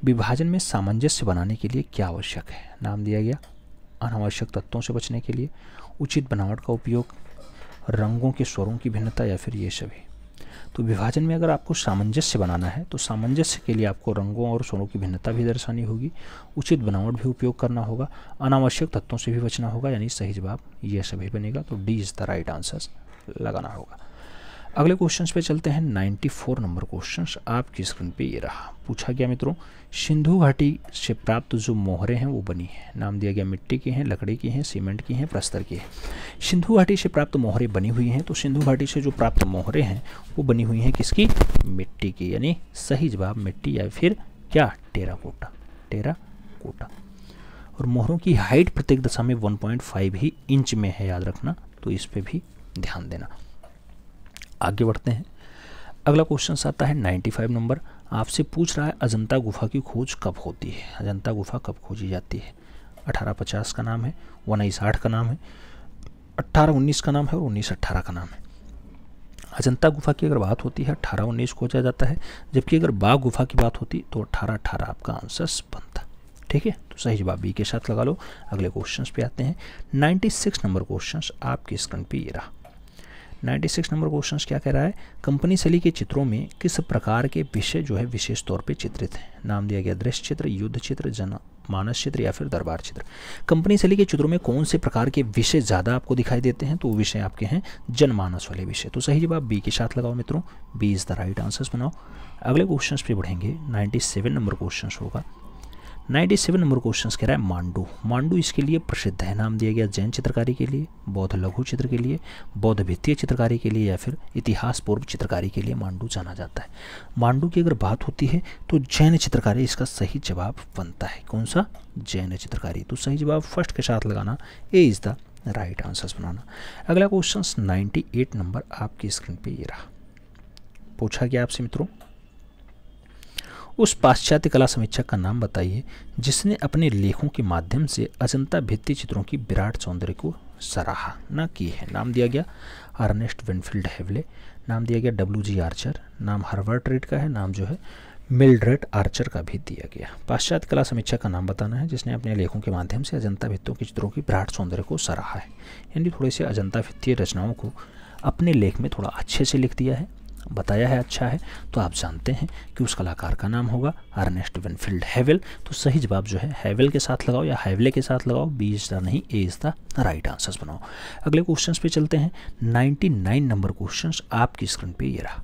विभाजन में सामंजस्य बनाने के लिए क्या आवश्यक है? नाम दिया गया अनावश्यक तत्वों से बचने के लिए, उचित बनावट का उपयोग, रंगों के स्वरों की भिन्नता या फिर ये सभी। तो विभाजन में अगर आपको सामंजस्य बनाना है तो सामंजस्य के लिए आपको रंगों और स्वरों की भिन्नता भी दर्शानी होगी, उचित बनावट भी उपयोग करना होगा, अनावश्यक तत्वों से भी बचना होगा, यानी सही जवाब ये सभी बनेगा। तो D is the right answer लगाना होगा। अगले क्वेश्चंस पे चलते हैं। 94 नंबर क्वेश्चंस आपकी स्क्रीन पे ये रहा। पूछा गया मित्रों सिंधु घाटी से प्राप्त जो मोहरें हैं वो बनी है। नाम दिया गया मिट्टी की हैं, लकड़ी की हैं, सीमेंट की हैं, प्रस्तर की है। सिंधु घाटी से प्राप्त मोहरें बनी हुई हैं। तो सिंधु घाटी से जो प्राप्त मोहरें हैं वो बनी हुई हैं किसकी? मिट्टी की, यानी सही जवाब मिट्टी या फिर क्या? टेराकोटा। और मोहरों की हाइट प्रत्येक दशा में 1.5 ही इंच में है, याद रखना। तो इस पर भी ध्यान देना। आगे बढ़ते हैं। अगला क्वेश्चन आता है 95 नंबर। आपसे पूछ रहा है अजंता गुफा की खोज कब होती है? अजंता गुफा कब खोजी जाती है? 1850 का नाम है, 1960 का नाम है, 1819 का नाम है और 1918 का नाम है। अजंता गुफा की अगर बात होती है 1819 को खोजा जाता है, जबकि अगर बाघ गुफा की बात होती तो 1818 आपका आंसर बनता। ठीक है, तो सही जवाब बी के साथ लगा लो। अगले क्वेश्चंस पे आते हैं। 96 नंबर क्वेश्चंस आपकी स्क्रीन पे ये रहा। 96 नंबर क्वेश्चंस क्या कह रहा है, कंपनी शैली के चित्रों में किस प्रकार के विषय जो है विशेष तौर पे चित्रित हैं। नाम दिया गया दृश्य चित्र, युद्ध चित्र, जनमानस चित्र या फिर दरबार चित्र। कंपनी शैली के चित्रों में कौन से प्रकार के विषय ज़्यादा आपको दिखाई देते हैं, तो वो विषय आपके हैं जनमानस वाले विषय। तो सही जवाब बी के साथ लगाओ मित्रों, B is the right answers बनाओ। अगले क्वेश्चन पे बढ़ेंगे। 97 नंबर क्वेश्चन होगा। 97 नंबर क्वेश्चन कह रहा है मांडू। मांडू इसके लिए प्रसिद्ध है। नाम दिया गया जैन चित्रकारी के लिए, बौद्ध लघु चित्र के लिए, बौद्ध भित्तीय चित्रकारी के लिए या फिर इतिहास पूर्व चित्रकारी के लिए मांडू जाना जाता है। मांडू की अगर बात होती है तो जैन चित्रकारी इसका सही जवाब बनता है। कौन सा? जैन चित्रकारी। तो सही जवाब फर्स्ट के साथ लगाना, a is the right answers बनाना। अगला क्वेश्चन 98 नंबर आपकी स्क्रीन पर ये रहा। पूछा गया आपसे मित्रों, उस पाश्चात्य कला समीक्षक का नाम बताइए जिसने अपने लेखों के माध्यम से अजंता भित्ति चित्रों की विराट सौंदर्य को सराहना की है। नाम दिया गया अर्नेस्ट विनफील्ड हेवले, नाम दिया गया WG आर्चर, नाम हार्वर्ड रेड का है, नाम जो है मिल्ड्रेड आर्चर का भी दिया गया। पाश्चात्य कला समीक्षक का नाम बताना है जिसने अपने लेखों के माध्यम से अजंता भित्तियों के चित्रों की विराट सौंदर्य को सराहा है, यानी थोड़े से अजंता भित्तीय रचनाओं को अपने लेख में थोड़ा अच्छे से लिख दिया है, बताया है, अच्छा है। तो आप जानते हैं कि उस कलाकार का नाम होगा अर्नेस्ट विनफील्ड हेवल। तो सही जवाब जो है हेवल के साथ लगाओ या हेवले के साथ लगाओ, बी इज द नहीं, ए इज द राइट आंसर्स बनाओ। अगले क्वेश्चंस पे चलते हैं। 99 नंबर क्वेश्चंस आपकी स्क्रीन पे ये रहा।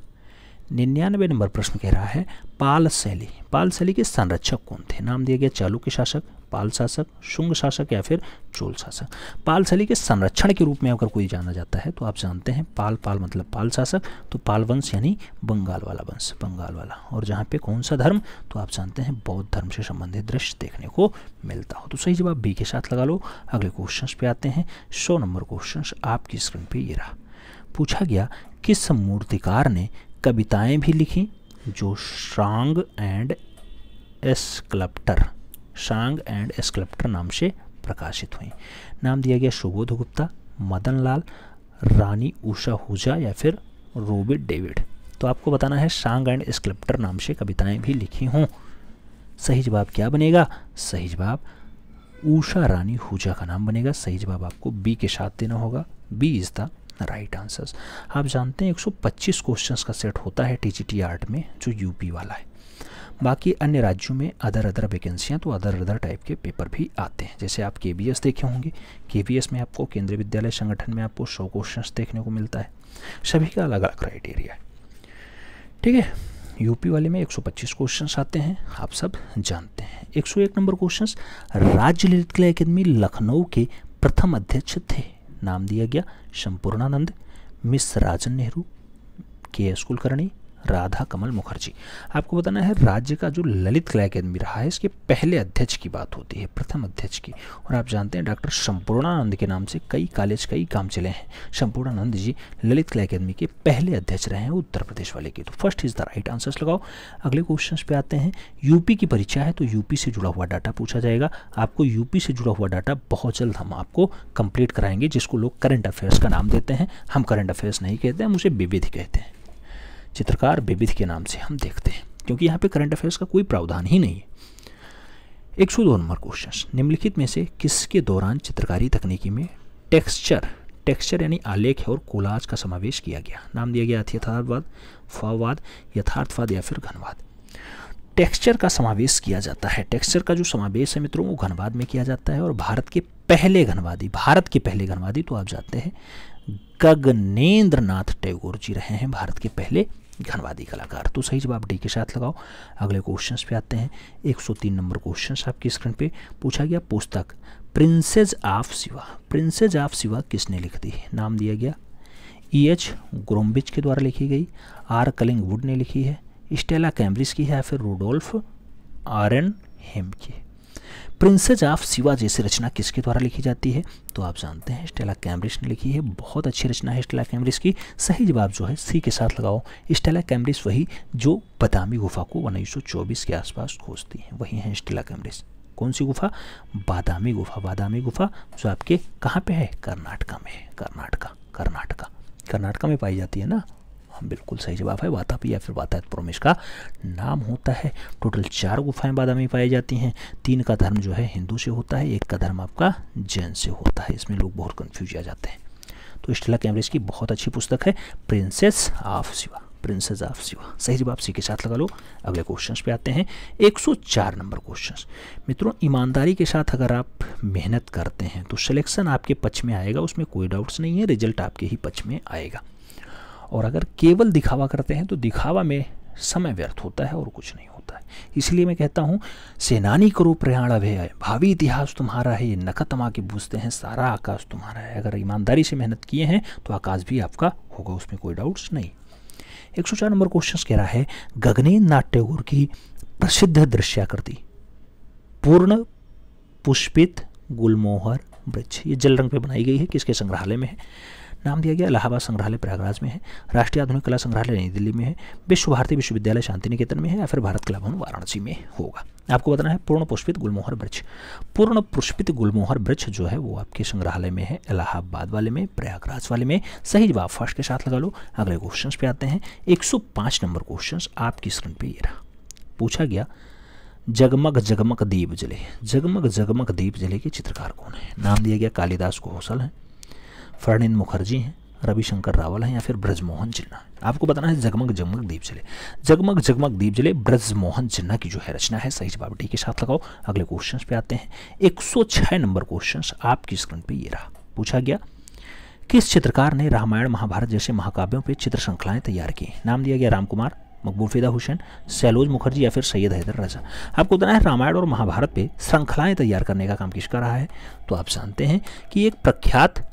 99 नंबर प्रश्न कह रहा है पाल शैली। पाल शैली के संरक्षक कौन थे? नाम दिया गया चालुक्य शासक, पाल शासक, शुंग शासक या फिर चोल शासक। पाल शैली के संरक्षण के रूप में अगर कोई जाना जाता है तो आप जानते हैं पाल मतलब पाल शासक, तो पाल वंश यानी बंगाल वाला वंश, बंगाल वाला। और जहाँ पे कौन सा धर्म, तो आप जानते हैं बौद्ध धर्म से संबंधित दृश्य देखने को मिलता हो। तो सही जवाब बी के साथ लगा लो। अगले क्वेश्चन पे आते हैं। 100 नंबर क्वेश्चन आपकी स्क्रीन पे ये रहा। पूछा गया किस मूर्तिकार ने कविताएं भी लिखी जो सांग एंड स्कल्प्टर नाम से प्रकाशित हुई। नाम दिया गया सुबोध गुप्ता, मदन लाल, रानी उषा हुजा या फिर रॉबर्ट डेविड। तो आपको बताना है सांग एंड स्कल्प्टर नाम से कविताएं भी लिखी हों। सही जवाब क्या बनेगा? सही जवाब उषा रानी हुजा का नाम बनेगा। सही जवाब आपको बी के साथ देना होगा, B is the right answers. आप जानते हैं 125 क्वेश्चंस का सेट होता है टीजीटी आर्ट में जो यूपी वाला है। बाकी अन्य राज्यों में अदर वैकेंसियाँ तो अदर टाइप के पेपर भी आते हैं। जैसे आप KVS देखे होंगे, KVS में आपको केंद्रीय विद्यालय संगठन में आपको 100 क्वेश्चंस देखने को मिलता है। सभी का अलग अलग क्राइटेरिया है, ठीक है। यूपी वाले में 125 क्वेश्चंस आते हैं, आप सब जानते हैं। 101 नंबर क्वेश्चंस, राज्य ललित कला अकादमी लखनऊ के प्रथम अध्यक्ष थे। नाम दिया गया संपूर्णानंद, मिस राजन नेहरू, KS कुलकर्णी, राधा कमल मुखर्जी। आपको बताना है राज्य का जो ललित कला अकादमी रहा है इसके पहले अध्यक्ष की बात होती है, प्रथम अध्यक्ष की। और आप जानते हैं डॉक्टर संपूर्णानंद के नाम से कई कॉलेज, कई काम चले हैं। संपूर्णानंद जी ललित कला अकादमी के पहले अध्यक्ष रहे हैं उत्तर प्रदेश वाले के। तो first is the right answers लगाओ। अगले क्वेश्चन पे आते हैं। यूपी की परीक्षा है तो यूपी से जुड़ा हुआ डाटा पूछा जाएगा। आपको यूपी से जुड़ा हुआ डाटा बहुत जल्द हम आपको कंप्लीट कराएंगे, जिसको लोग करंट अफेयर्स का नाम देते हैं। हम करंट अफेयर्स नहीं कहते हैं, हम उसे विविध कहते हैं। चित्रकार विविध के नाम से हम देखते हैं, क्योंकि यहाँ पे करंट अफेयर्स का कोई प्रावधान ही नहीं है। 102 नंबर क्वेश्चन, निम्नलिखित में से किसके दौरान चित्रकारी तकनीकी में टेक्सचर यानी आलेख और कोलाज का समावेश किया गया? नाम दिया गया यथार्थवाद, फवाद, यथार्थवाद या फिर घनवाद। टेक्सचर का समावेश किया जाता है। टेक्सचर का जो समावेश है मित्रों वो घनवाद में किया जाता है। और भारत के पहले घनवादी तो आप जानते हैं गगनेंद्र नाथ टैगोर जी रहे हैं, भारत के पहले घनवादी कलाकार। तो सही जवाब डी के साथ लगाओ। अगले क्वेश्चंस पे आते हैं। 103 नंबर क्वेश्चंस आपकी स्क्रीन पे पूछा गया पुस्तक प्रिंसेस ऑफ सिवा किसने लिख दी? नाम दिया गया E.H. ग्रोम्बिच के द्वारा लिखी गई, R. कलिंगवुड ने लिखी है, स्टेला कैम्ब्रिज की है या फिर रूडोल्फ आरेनहेम की। प्रिंसेस ऑफ सिवा जैसी रचना किसके द्वारा लिखी जाती है? तो आप जानते हैं स्टेला कैम्ब्रिज ने लिखी है। बहुत अच्छी रचना है स्टेला कैम्ब्रिज की। सही जवाब जो है सी के साथ लगाओ। स्टेला कैम्ब्रिज वही जो बादामी गुफा को 1924 के आसपास खोजती है, वही है स्टेला कैम्ब्रिज। कौन सी गुफा? बादामी गुफा जो आपके कहाँ पे है? कर्नाटका में है। कर्नाटका में पाई जाती है ना। बिल्कुल सही जवाब है, वातापी या फिर वातायतपुरम इसका नाम होता है। टोटल 4 गुफाएं बादामी पाई जाती हैं। 3 का धर्म जो है हिंदू से होता है, 1 का धर्म आपका जैन से होता है। इसमें लोग बहुत कन्फ्यूज आ जाते हैं। तो स्टेला कैम्ब्रिज की बहुत अच्छी पुस्तक है princess of Shiva, princess of Shiva. सही जवाब सी के साथ लगा लो। अगले क्वेश्चन पे आते हैं। 104 नंबर क्वेश्चन। मित्रों, ईमानदारी के साथ अगर आप मेहनत करते हैं तो सिलेक्शन आपके पक्ष में आएगा, उसमें कोई डाउट्स नहीं है, रिजल्ट आपके ही पक्ष में आएगा। और अगर केवल दिखावा करते हैं तो दिखावा में समय व्यर्थ होता है और कुछ नहीं होता है। इसलिए मैं कहता हूँ, सेनानी करो प्रयाण अभय, भावी इतिहास तुम्हारा है, नखत मा के बूझते हैं, सारा आकाश तुम्हारा है। अगर ईमानदारी से मेहनत किए हैं तो आकाश भी आपका होगा, उसमें कोई डाउट्स नहीं। 104 नंबर क्वेश्चन कह रहा है, गगनेन्द्र नाथ टैगोर की प्रसिद्ध दृश्याकृति पूर्ण पुष्पित गुलमोहर वृक्ष, ये जल रंग पे बनाई गई है, किसके संग्रहालय में है? नाम दिया गया इलाहाबाद संग्रहालय प्रयागराज में है, राष्ट्रीय आधुनिक कला संग्रहालय नई दिल्ली में है, विश्व भारती विश्वविद्यालय शांति निकेतन में है, या फिर भारत कला भवन वाराणसी में होगा। आपको बताना है पूर्ण पुष्पित गुलमोहर वृक्ष। पूर्ण पुष्पित गुलमोहर वृक्ष जो है वो आपके संग्रहालय में है, इलाहाबाद वाले में, प्रयागराज वाले में। सही जवाब फर्स्ट के साथ लगा लो। अगले क्वेश्चन पे आते हैं। 105 नंबर क्वेश्चन आपकी स्क्रीन पे ये रहा। पूछा गया, जगमग जगमग दीप जले, जगमग जगमग दीप जले के चित्रकार कौन है? नाम दिया गया कालिदास कौशल है, फर्नींद मुखर्जी हैं, रविशंकर रावल हैं, या फिर ब्रजमोहन जिन्ना है। आपको बताना है जगमग जगमग दीप जले। जगमग जगमग दीप जले ब्रजमोहन जिन्ना की जो है रचना है। सही जवाब डी के साथ लगाओ। अगले क्वेश्चन पे आते हैं। 106 नंबर क्वेश्चन आपकी स्क्रीन पे ये रहा। पूछा गया, किस चित्रकार ने रामायण महाभारत जैसे महाकाव्यों पर चित्र श्रृंखलाएं तैयार की? नाम दिया गया रामकुमार, मकबूल फिदा हुसैन, सैलोज मुखर्जी, या फिर सैयद हैदर रजा। आपको बताना है रामायण और महाभारत पे श्रृंखलाएं तैयार करने का काम किसका रहा है? तो आप जानते हैं कि एक प्रख्यात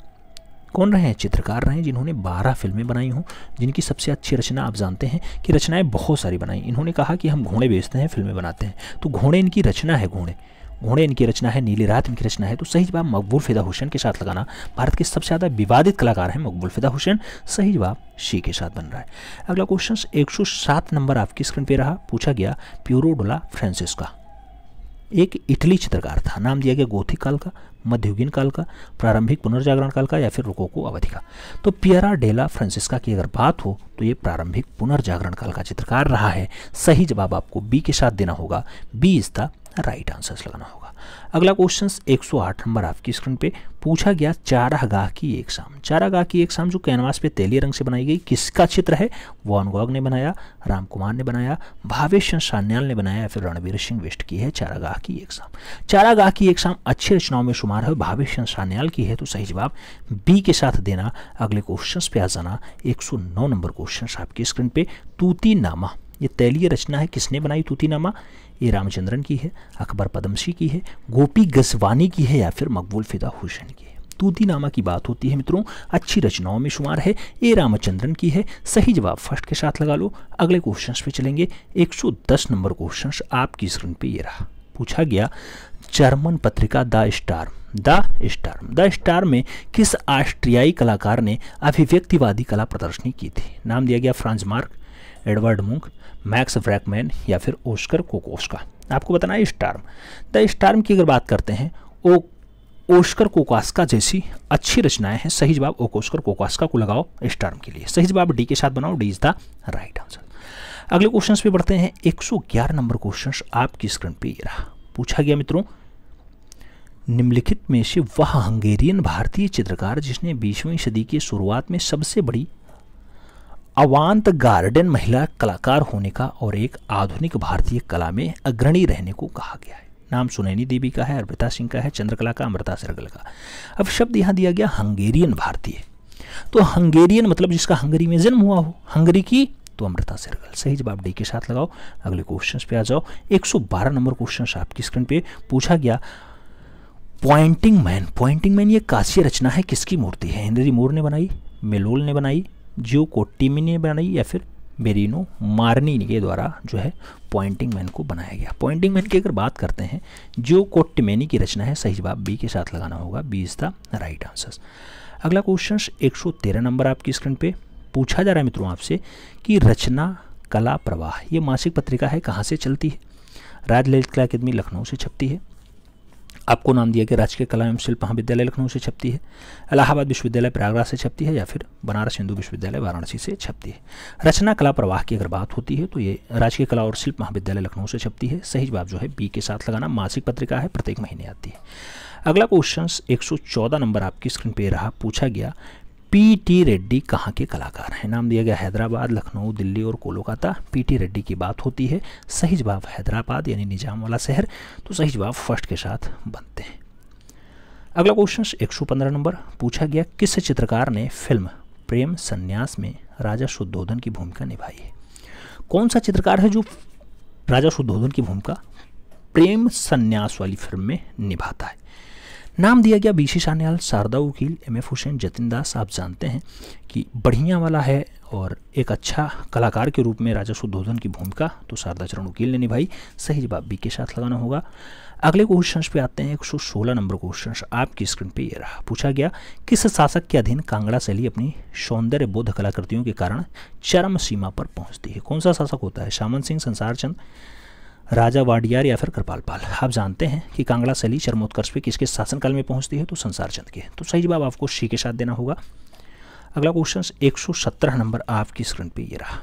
कौन रहे हैं? चित्रकार रहे हैं, जिन्होंने 12 फिल्में बनाई हों, जिनकी सबसे अच्छी रचना आप जानते हैं कि रचनाएं बहुत सारी बनाई। इन्होंने कहा कि हम घोड़े बेचते हैं, फिल्में बनाते हैं, तो घोड़े इनकी रचना है, घोड़े इनकी रचना है, नीली रात इनकी रचना है। तो सही जवाब मकबूल फिदा हुसैन के साथ लगाना। भारत के सबसे ज़्यादा विवादित कलाकार हैं मकबूल फिदा हुसैन। सही जवाब सी के साथ बन रहा है। अगला क्वेश्चन 107 नंबर आपकी स्क्रीन पे रहा। पूछा गया, प्यूरो डेला फ्रांसेस्का एक इटली चित्रकार था। नाम दिया गया गोथिक काल का, मध्ययुगीन काल का, प्रारंभिक पुनर्जागरण काल का, या फिर रोकोको अवधि का। तो पियरा डेला फ्रांसेस्का की अगर बात हो तो ये प्रारंभिक पुनर्जागरण काल का चित्रकार रहा है। सही जवाब आपको बी के साथ देना होगा। B is the right answer लगाना होगा। अगला क्वेश्चन 108 नंबर आपकी स्क्रीन पे। पूछा गया, चारागाह की एक शाम। चारागाह की एक शाम जो कैनवास पे तेलीय रंग से बनाई गई, किसका चित्र है? वॉन गॉग ने बनाया, राम कुमार ने बनाया, भावेश चंद्र सान्याल ने बनाया, या फिर रणवीर सिंह बिष्ट की है चारागाह की एक शाम। चारागाह की एक शाम अच्छी रचनाओं में शुमार है, भावेश चंद्र सान्याल की है। तो सही जवाब बी के साथ देना। अगले क्वेश्चन पे आ जाना। 109 नंबर क्वेश्चन आपकी स्क्रीन पे। तूतीनामा ये तैलीय रचना है, किसने बनाई तूतीनामा? ये रामचंद्रन की है, अकबर पदमसी की है, गोपी गसवानी की है, या फिर मकबूल फिदा हुसैन की है। तूतीनामा की बात होती है मित्रों, अच्छी रचनाओं में शुमार है, ये रामचंद्रन की है। सही जवाब फर्स्ट के साथ लगा लो। अगले क्वेश्चन पे चलेंगे। 110 नंबर क्वेश्चन आपकी स्क्रीन पे ये रहा। पूछा गया, जर्मन पत्रिका द स्टार में किस ऑस्ट्रियाई कलाकार ने अभिव्यक्तिवादी कला प्रदर्शनी की थी? नाम दिया गया Franz Marc, Edvard Munch, Max व्रैकमैन, या फिर ओस्कर कोकोस्का। आपको बताना है द स्टार्म की अगर बात करते हैं, ओस्कर कोकोस्का जैसी अच्छी रचनाएं हैं। सही जवाब ओस्कर कोकोस्का को लगाओ स्टार्म के लिए। सही जवाब डी के साथ बनाओ, D is the right answer. अगले क्वेश्चन पे बढ़ते हैं। 111 नंबर क्वेश्चन आपकी स्क्रीन पे ये रहा। पूछा गया मित्रों, निम्नलिखित में से वह हंगेरियन भारतीय चित्रकार जिसने 20वीं सदी की शुरुआत में सबसे बड़ी अवांत गार्डन महिला कलाकार होने का और एक आधुनिक भारतीय कला में अग्रणी रहने को कहा गया है? नाम सुनैनी देवी का है, अर्पिता सिंह का है, चंद्रकला का, अमृता सहगल का। अब शब्द यहाँ दिया गया हंगेरियन भारतीय, तो हंगेरियन मतलब जिसका हंगरी में जन्म हुआ हो, हंगरी की तो अमृता सहगल। सही जवाब डी के साथ लगाओ। अगले क्वेश्चन पे आ जाओ। 112 नंबर क्वेश्चन आपकी स्क्रीन पे। पूछा गया, पॉइंटिंग मैन ये कांस्य रचना है, किसकी मूर्ति है? हेनरी मोर ने बनाई, मेलोल ने बनाई, जियो कोट्टिमी ने बनाई, या फिर बेरिनो मार्नी के द्वारा जो है पॉइंटिंग मैन को बनाया गया? पॉइंटिंग मैन की अगर बात करते हैं, जियो कोट्टिमेनी की रचना है। सही जवाब बी के साथ लगाना होगा, B is the right answer. अगला क्वेश्चन 113 नंबर आपकी स्क्रीन पे। पूछा जा रहा है मित्रों आपसे कि रचना कला प्रवाह ये मासिक पत्रिका है, कहाँ से चलती है? राज्य ललित कला अकादमी लखनऊ से छपती है, आपको नाम दिया गया राजकीय कला एवं शिल्प महाविद्यालय लखनऊ से छपती है, इलाहाबाद विश्वविद्यालय प्रयागराज से छपती है, या फिर बनारस हिंदू विश्वविद्यालय वाराणसी से छपती है। रचना कला प्रवाह की अगर बात होती है तो ये राजकीय कला और शिल्प महाविद्यालय लखनऊ से छपती है। सही जवाब जो है बी के साथ लगाना। मासिक पत्रिका है, प्रत्येक महीने आती है। अगला क्वेश्चन 114 नंबर आपकी स्क्रीन पे रहा। पूछा गया पी.टी. रेड्डी कहाँ के कलाकार हैं? नाम दिया गया हैदराबाद, लखनऊ, दिल्ली और कोलकाता। पी.टी. रेड्डी की बात होती है। सही जवाब हैदराबाद यानी निजाम वाला शहर। तो सही जवाब फर्स्ट के साथ बनते हैं। अगला क्वेश्चन 115 नंबर। पूछा गया किस चित्रकार ने फिल्म प्रेम संन्यास में राजा शुद्धोधन की भूमिका निभाई है? कौन सा चित्रकार है जो राजा शुद्धोधन की भूमिका प्रेम संन्यास वाली फिल्म में निभाता है? नाम दिया गया बीसी सान्याल, शारदा वकील, एम.एफ. हुसैन, जतिन दास। आप जानते हैं कि बढ़िया वाला है और एक अच्छा कलाकार के रूप में राजा शुद्धोधन की भूमिका तो शारदा चरण वकील ने निभाई। सही जवाब बी के साथ लगाना होगा। अगले क्वेश्चन पे आते हैं। 116 नंबर क्वेश्चन आपकी स्क्रीन पे ये रहा। पूछा गया किस शासक के अधीन कांगड़ा शैली अपनी सौंदर्य बोध कलाकृतियों के कारण चरम सीमा पर पहुंचती है? कौन सा शासक होता है? सामंत सिंह, संसार चंद, राजा वाडियार या फिर कृपाल पाल। आप जानते हैं कि कांगड़ा शैली चरमोत्कर्ष पे किसके शासनकाल में पहुंचती है? तो संसार चंद के। तो सही जवाब आपको सी के साथ देना होगा। अगला क्वेश्चन 117 नंबर आपकी स्क्रीन पे ये रहा।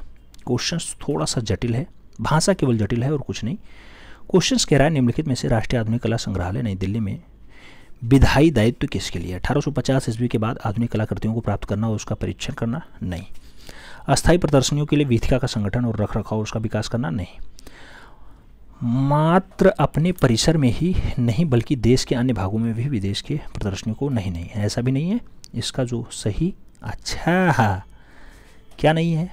क्वेश्चन थोड़ा सा जटिल है, भाषा केवल जटिल है और कुछ नहीं। क्वेश्चन कह रहा है निम्नलिखित में से राष्ट्रीय आधुनिक कला संग्रहालय नई दिल्ली में विधायी दायित्व किसके लिए? 1850 ईस्वी के बाद आधुनिक कलाकृतियों को प्राप्त करना और उसका परीक्षण करना? नहीं। अस्थायी प्रदर्शनियों के लिए वीथिका का संगठन और रखरखाव और उसका विकास करना? नहीं। मात्र अपने परिसर में ही नहीं बल्कि देश के अन्य भागों में भी विदेश के प्रदर्शनियों को? नहीं नहीं, ऐसा भी नहीं है। इसका जो सही अच्छा क्या नहीं है?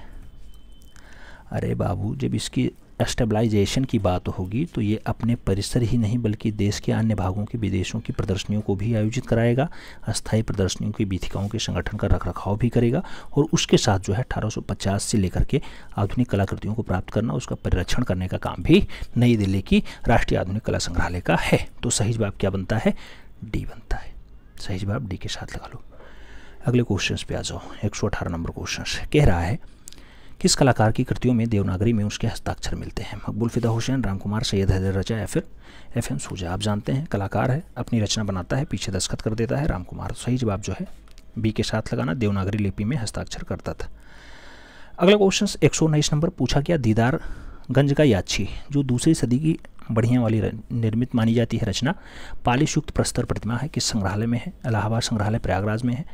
अरे बाबू, जब इसकी स्टेबलाइजेशन की बात होगी तो ये अपने परिसर ही नहीं बल्कि देश के अन्य भागों के विदेशों की प्रदर्शनियों को भी आयोजित कराएगा, अस्थायी प्रदर्शनियों की वीथिकाओं के संगठन का रखरखाव भी करेगा और उसके साथ जो है 1850 से लेकर के आधुनिक कलाकृतियों को प्राप्त करना, उसका परिरक्षण करने का काम भी नई दिल्ली की राष्ट्रीय आधुनिक कला संग्रहालय का है। तो सही जवाब क्या बनता है? डी बनता है। सही जवाब डी के साथ लगा लो। अगले क्वेश्चन पे आ जाओ। 118 नंबर क्वेश्चन कह रहा है किस कलाकार की कृतियों में देवनागरी में उसके हस्ताक्षर मिलते हैं? मकबूल फिदा हुसैन, रामकुमार, सैयद हैदर रजा या फिर एफ.एम. सूजा। आप जानते हैं कलाकार है, अपनी रचना बनाता है, पीछे दस्तखत कर देता है, रामकुमार। सही जवाब जो है बी के साथ लगाना, देवनागरी लिपि में हस्ताक्षर करता था। अगला क्वेश्चन 119 नंबर। पूछा गया दीदारगंज का याची जो दूसरी सदी की बढ़िया वाली निर्मित मानी जाती है रचना पालिश युक्त प्रस्तर प्रतिमा है, किस संग्रहालय में है? इलाहाबाद संग्रहालय प्रयागराज में है,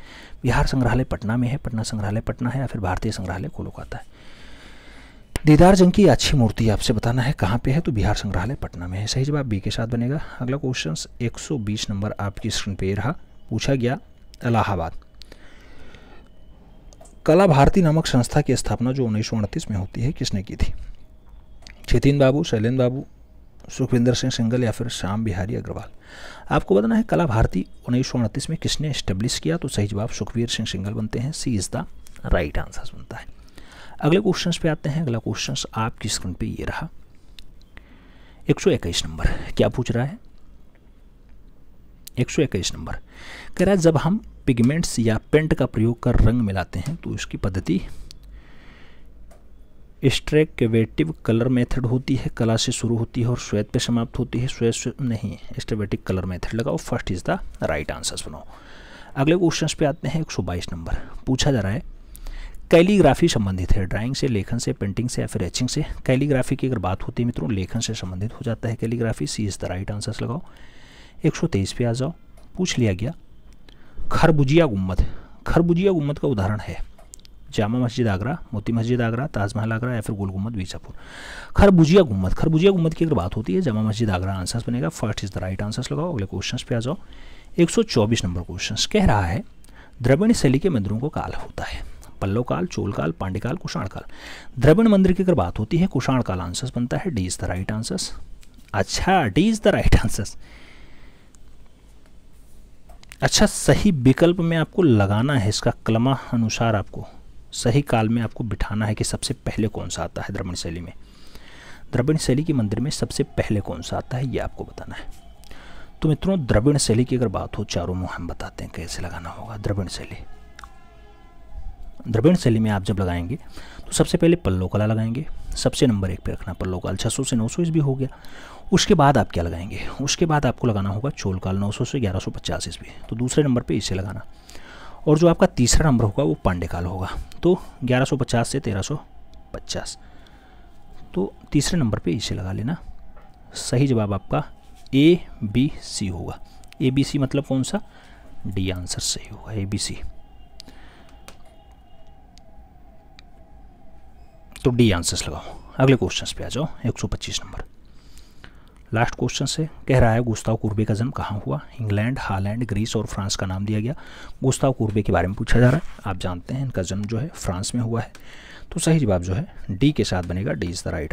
बिहार संग्रहालय पटना में है, पटना संग्रहालय पटना है या फिर भारतीय संग्रहालय कोलकाता है? दीदारजंग की अच्छी मूर्ति आपसे बताना है कहाँ पे है? तो बिहार संग्रहालय पटना में है। सही जवाब बी के साथ बनेगा। अगला क्वेश्चन 120 नंबर आपकी स्क्रीन पे रहा। पूछा गया इलाहाबाद कला भारती नामक संस्था की स्थापना जो 1938 में होती है किसने की थी? छितिन बाबू, शैलेंद्र बाबू, सुखविंदर सिंह सिंगल या फिर श्याम बिहारी अग्रवाल। आपको बताना है कला भारती 1938 में किसने एस्टेब्लिश किया? तो सही जवाब सुखवीर सिंह सिंगल बनते हैं। सी इज द राइट आंसर बनता है। अगले क्वेश्चन पे आते हैं। अगला क्वेश्चन आपकी स्क्रीन पे ये रहा। 121 नंबर क्या पूछ रहा है? 121 नंबर कह रहा है जब हम पिगमेंट्स या पेंट का प्रयोग कर रंग मिलाते हैं तो इसकी पद्धति स्ट्रेकेवेटिव कलर मेथड होती है, कला से शुरू होती है और श्वेत पे समाप्त होती है। श्वेत से नहीं, स्ट्रेवेटिक कलर मेथड लगाओ। First is the right answer बनाओ। अगले क्वेश्चन पे आते हैं। 122 नंबर पूछा जा रहा है कैलीग्राफी संबंधित है ड्राइंग से, लेखन से, पेंटिंग से या फिर एचिंग से? कैलीग्राफी की अगर बात होती है मित्रों लेखन से संबंधित हो जाता है calligraphy. C is the right answer लगाओ। 123 पे आ जाओ। पूछ लिया गया खरबूजिया गुम्मद। खरबूजिया गुम्मद का उदाहरण है जामा मस्जिद आगरा, मोती मस्जिद आगरा, ताजमहल आगरा या फिर गोल गुम्मद बीजापुर। खरबूजिया गुम्मद, खरबूजिया गुम्मद की अगर बात होती है जामा मस्जिद आगरा आंसर बनेगा। First is the right answer लगाओ। अगले क्वेश्चन पे आ जाओ। 124 नंबर क्वेश्चन कह रहा है द्रविड़ शैली के मंदिरों को काल होता है? पल्लव काल, चोल काल, पांड्य काल, कुषाण काल। द्रविड़ मंदिर की अगर बात होती है कुषाण काल आंसर बनता है। D is the right answer. अच्छा, d is the right answer. अच्छा, सही विकल्प में आपको लगाना है, इसका कलमा अनुसार आपको सही काल में आपको बिठाना है कि सबसे पहले कौन सा आता है द्रविड़ शैली में। द्रविड़ शैली के मंदिर में सबसे पहले कौन सा आता है ये आपको बताना है। तो मित्रों द्रविड़ शैली की अगर बात हो चारों मुँह हम बताते हैं कैसे लगाना होगा। द्रविड़ शैली द्रविड़ शैली में आप जब लगाएंगे तो सबसे पहले पल्लो कला लगाएंगे, सबसे नंबर 1 पे रखना पल्लो काल, 600 से 900 ईस्वी हो गया। उसके बाद आप क्या लगाएंगे, उसके बाद आपको लगाना होगा चोल काल 900 से 1150 ईस्वी, तो दूसरे नंबर पे इसे लगाना। और जो आपका तीसरा नंबर होगा वो पांडे काल होगा, तो 1150 से 1350, तो तीसरे नंबर पे इसे लगा लेना। सही जवाब आपका ABC होगा। ABC मतलब कौन सा, डी आंसर सही होगा, ABC। तो डी आंसर्स लगाओ। अगले क्वेश्चन पे आ जाओ, 125 नंबर लास्ट क्वेश्चन से कह रहा है गुस्ताव कुर्बे का जन्म कहाँ हुआ। इंग्लैंड, हालैंड, ग्रीस और फ्रांस का नाम दिया गया। गुस्ताव कुर्बे के बारे में पूछा जा रहा है। आप जानते हैं इनका जन्म जो है फ्रांस में हुआ है, तो सही जवाब जो है डी के साथ बनेगा, डी इज़ द राइट